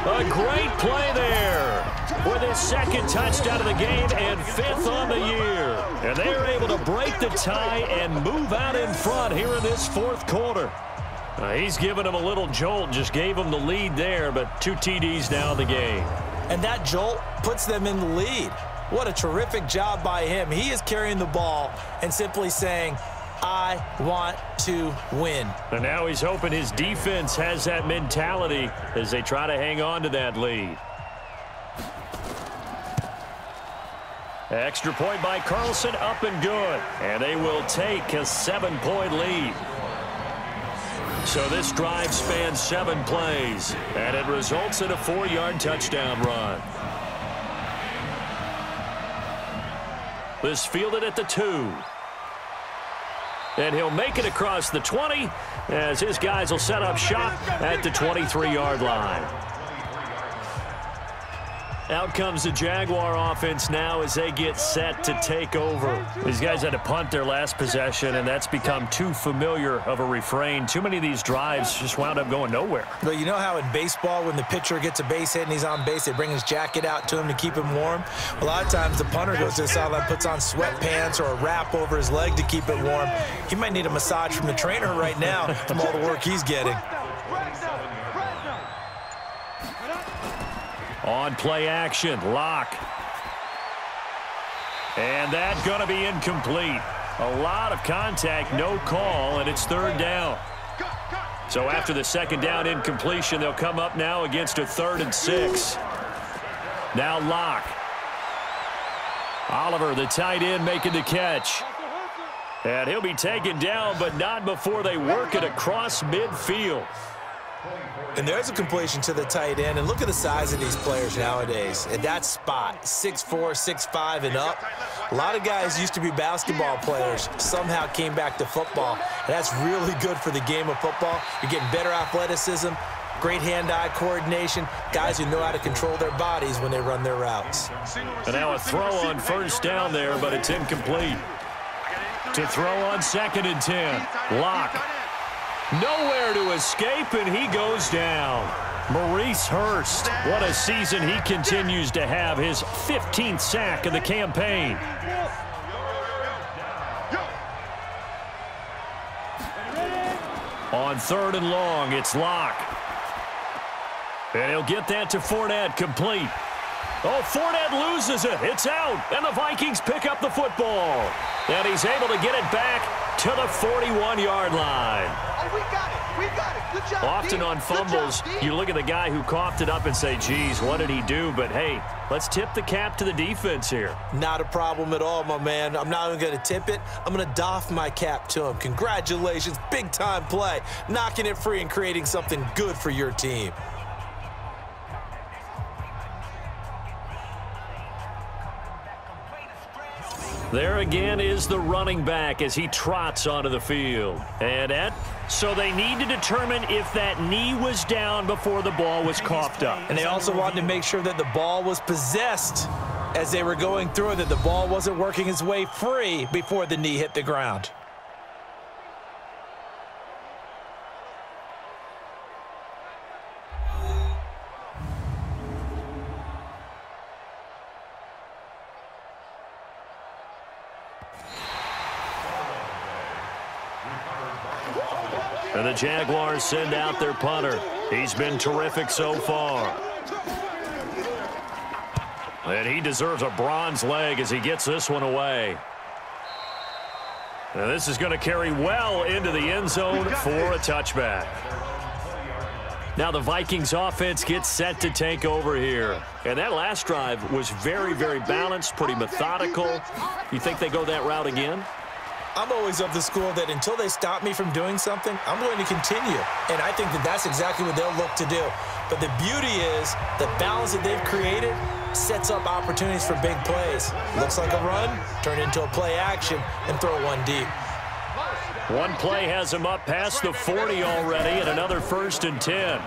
A great play there with his 2nd touchdown of the game and 5th on the year. And they are able to break the tie and move out in front here in this 4th quarter. He's given him a little jolt, just gave him the lead there, but 2 TDs now in the game. And that jolt puts them in the lead. What a terrific job by him. He is carrying the ball and simply saying, I want to win. And now he's hoping his defense has that mentality as they try to hang on to that lead. Extra point by Carlson, up and good. And they will take a 7-point lead. So this drive spans 7 plays, and it results in a 4-yard touchdown run. This fielded at the 2. And he'll make it across the 20 as his guys will set up shop at the 23-yard line. Out comes the Jaguar offense now as they get set to take over. These guys had to punt their last possession, and that's become too familiar of a refrain. Too many of these drives just wound up going nowhere. But you know how in baseball, when the pitcher gets a base hit and he's on base, they bring his jacket out to him to keep him warm? A lot of times the punter goes to the sideline, puts on sweatpants or a wrap over his leg to keep it warm. He might need a massage from the trainer right now from all the work he's getting. On play action, Locke. And that's going to be incomplete. A lot of contact, no call, and it's 3rd down. So after the 2nd down incompletion, they'll come up now against a 3rd and 6. Now Locke. Oliver, the tight end, making the catch. And he'll be taken down, but not before they work it across midfield. And there's a completion to the tight end. And look at the size of these players nowadays. At that spot, 6'4", 6'5", and up. A lot of guys used to be basketball players, somehow came back to football. And that's really good for the game of football. You're getting better athleticism, great hand-eye coordination, guys who know how to control their bodies when they run their routes. And now a throw on 1st down there, but it's incomplete. To throw on 2nd and 10. Locke. Nowhere to escape, and he goes down. Maurice Hurst, what a season he continues to have, his 15th sack of the campaign. On 3rd and long, it's Locke. And he'll get that to Fournette, complete. Oh, Fournette loses it. It's out, and the Vikings pick up the football. And he's able to get it back to the 41-yard line. Oh, we got it. We got it. Good job, Often on fumbles, you look at the guy who coughed it up and say, geez, what did he do? But, hey, let's tip the cap to the defense here. Not a problem at all, my man. I'm not even going to tip it. I'm going to doff my cap to him. Congratulations. Big-time play. Knocking it free and creating something good for your team. There again is the running back as he trots onto the field. And so they need to determine if that knee was down before the ball was coughed up. And they also wanted to make sure that the ball was possessed as they were going through it, that the ball wasn't working its way free before the knee hit the ground. And the Jaguars send out their punter. He's been terrific so far. And he deserves a bronze leg as he gets this one away. And this is going to carry well into the end zone for a touchback. Now the Vikings offense gets set to take over here. And that last drive was very, very balanced, pretty methodical. You think they go that route again? I'm always of the school that until they stop me from doing something, I'm going to continue. And I think that that's exactly what they'll look to do. But the beauty is the balance that they've created sets up opportunities for big plays. Looks like a run, turn into a play action, and throw one deep. One play has him up past the 40 already, and another 1st and 10.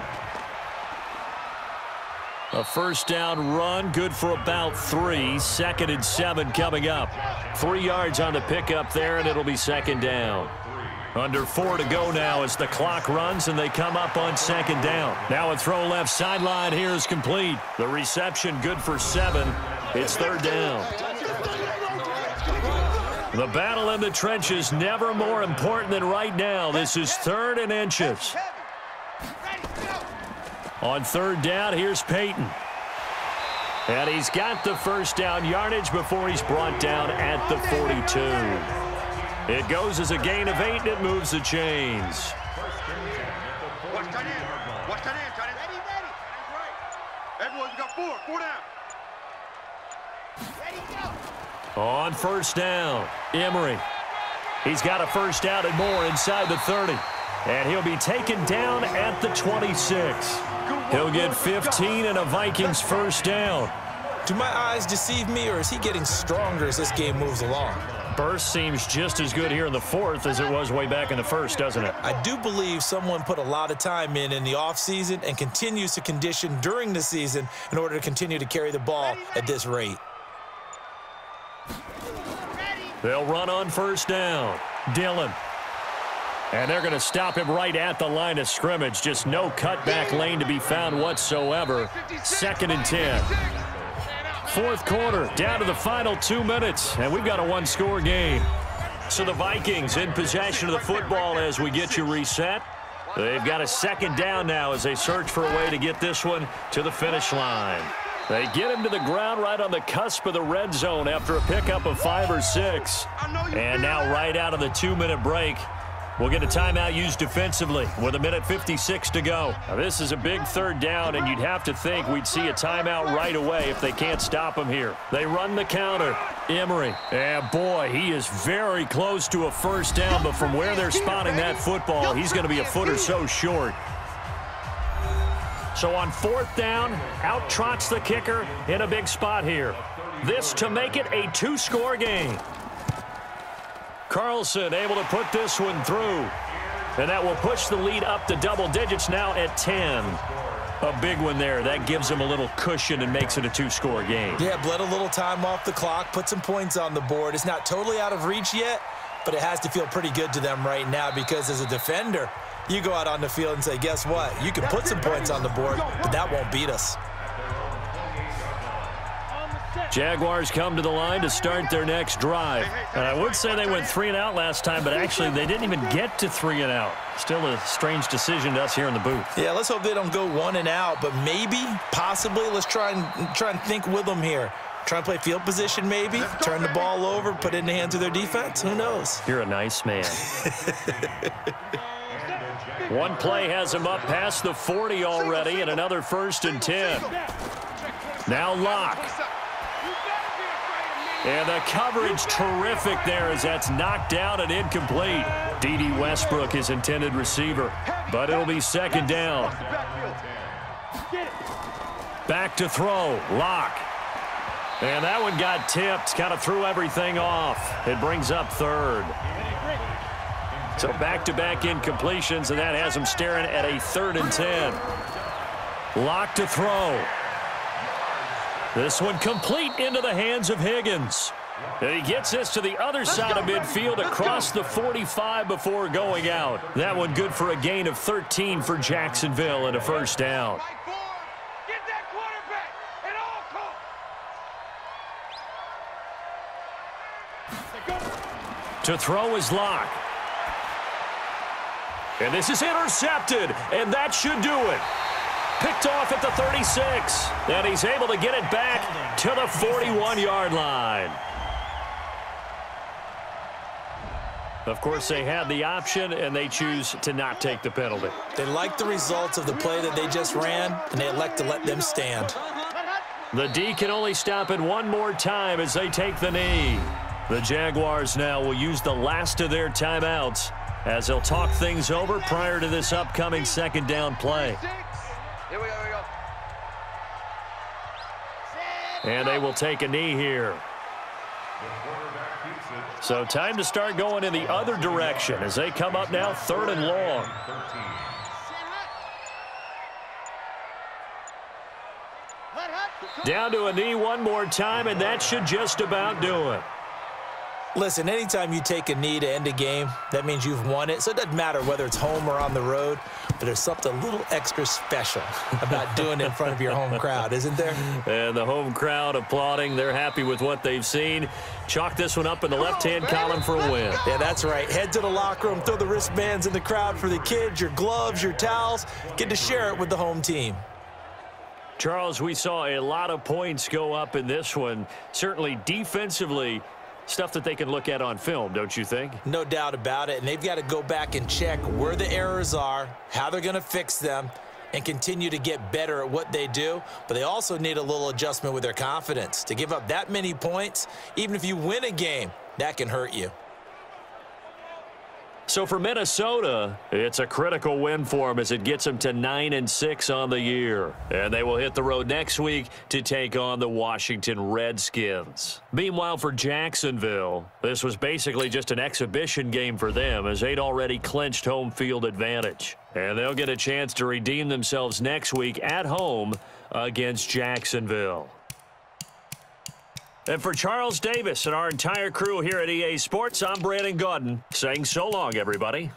A 1st down run, good for about 3. 2nd and 7 coming up. 3 yards on the pickup there, and it'll be 2nd down. Under 4 to go now as the clock runs, and they come up on 2nd down. Now a throw left sideline here is complete. The reception good for 7. It's 3rd down. The battle in the trenches never more important than right now. This is 3rd and inches. On 3rd down, here's Peyton. And he's got the 1st down yardage before he's brought down at the 42. It goes as a gain of 8, and it moves the chains. Watch tight end. Watch tight end. Tight end. Ready, ready. That's right. Everyone, you got 4. 4 down. Ready, go. On first down, Emery. He's got a first down and more inside the 30. And he'll be taken down at the 26. He'll get 15 and a Vikings first down. Do my eyes deceive me, or is he getting stronger as this game moves along? Burst seems just as good here in the fourth as it was way back in the first, doesn't it? I do believe someone put a lot of time in the offseason and continues to condition during the season in order to continue to carry the ball at this rate. They'll run on first down. Dillon. And they're going to stop him right at the line of scrimmage. Just no cutback lane to be found whatsoever. 2nd and 10. Fourth quarter, down to the final 2 minutes, and we've got a one-score game. So the Vikings in possession of the football as we get you reset. They've got a 2nd down now as they search for a way to get this one to the finish line. They get him to the ground right on the cusp of the red zone after a pickup of 5 or 6. And now right out of the 2-minute break, we'll get a timeout used defensively with 1:56 to go. Now, this is a big 3rd down, and you'd have to think we'd see a timeout right away if they can't stop him here. They run the counter. Emery. And, boy, he is very close to a first down, but from where they're spotting that football, he's going to be a foot or so short. So on 4th down, out trots the kicker in a big spot here. This to make it a 2-score game. Carlson able to put this one through. And that will push the lead up to double digits now at 10. A big one there. That gives them a little cushion and makes it a 2-score game. Yeah, bled a little time off the clock, put some points on the board. It's not totally out of reach yet, but it has to feel pretty good to them right now because as a defender, you go out on the field and say, guess what? You can put some points on the board, but that won't beat us. Jaguars come to the line to start their next drive. And I would say they went 3 and out last time, but actually they didn't even get to 3 and out. Still a strange decision to us here in the booth. Yeah, let's hope they don't go 1 and out, but maybe, possibly, let's try and think with them here. Try and play field position maybe, turn the ball over, put it in the hands of their defense. Who knows? You're a nice man. One play has him up past the 40 already, and another 1st and 10. Now Locke. And the coverage terrific there as that's knocked down and incomplete. D.D. Westbrook, his intended receiver, but it'll be 2nd down. Back to throw, Locke. And that one got tipped, kind of threw everything off. It brings up 3rd. So back-to-back incompletions, and that has him staring at a 3rd and 10. Locke to throw. This one complete into the hands of Higgins. And he gets this to the other side of midfield across the 45 before going out. That one good for a gain of 13 for Jacksonville and a 1st down. Get that quarterback at all costs. To throw is Locke. And this is intercepted, and that should do it. Picked off at the 36, and he's able to get it back to the 41-yard line. Of course, they had the option, and they choose to not take the penalty. They like the results of the play that they just ran, and they elect to let them stand. The D can only stop it one more time as they take the knee. The Jaguars now will use the last of their timeouts as they'll talk things over prior to this upcoming 2nd down play. Here we go, here we go. And they will take a knee here. So time to start going in the other direction as they come up now 3rd and long. Down to a knee one more time, and that should just about do it. Listen, anytime you take a knee to end a game, that means you've won it. So it doesn't matter whether it's home or on the road, but there's something a little extra special about doing it in front of your home crowd, isn't there? And the home crowd applauding. They're happy with what they've seen. Chalk this one up in the left-hand column for a win. Yeah, that's right. Head to the locker room, throw the wristbands in the crowd for the kids, your gloves, your towels. Get to share it with the home team. Charles, we saw a lot of points go up in this one. Certainly defensively, stuff that they can look at on film, don't you think? No doubt about it, and they've got to go back and check where the errors are, how they're going to fix them, and continue to get better at what they do, but they also need a little adjustment with their confidence. To give up that many points, even if you win a game, that can hurt you. So for Minnesota, it's a critical win for them as it gets them to 9-6 on the year. And they will hit the road next week to take on the Washington Redskins. Meanwhile, for Jacksonville, this was basically just an exhibition game for them as they'd already clinched home field advantage. And they'll get a chance to redeem themselves next week at home against Jacksonville. And for Charles Davis and our entire crew here at EA Sports, I'm Brandon Gaudin saying so long, everybody.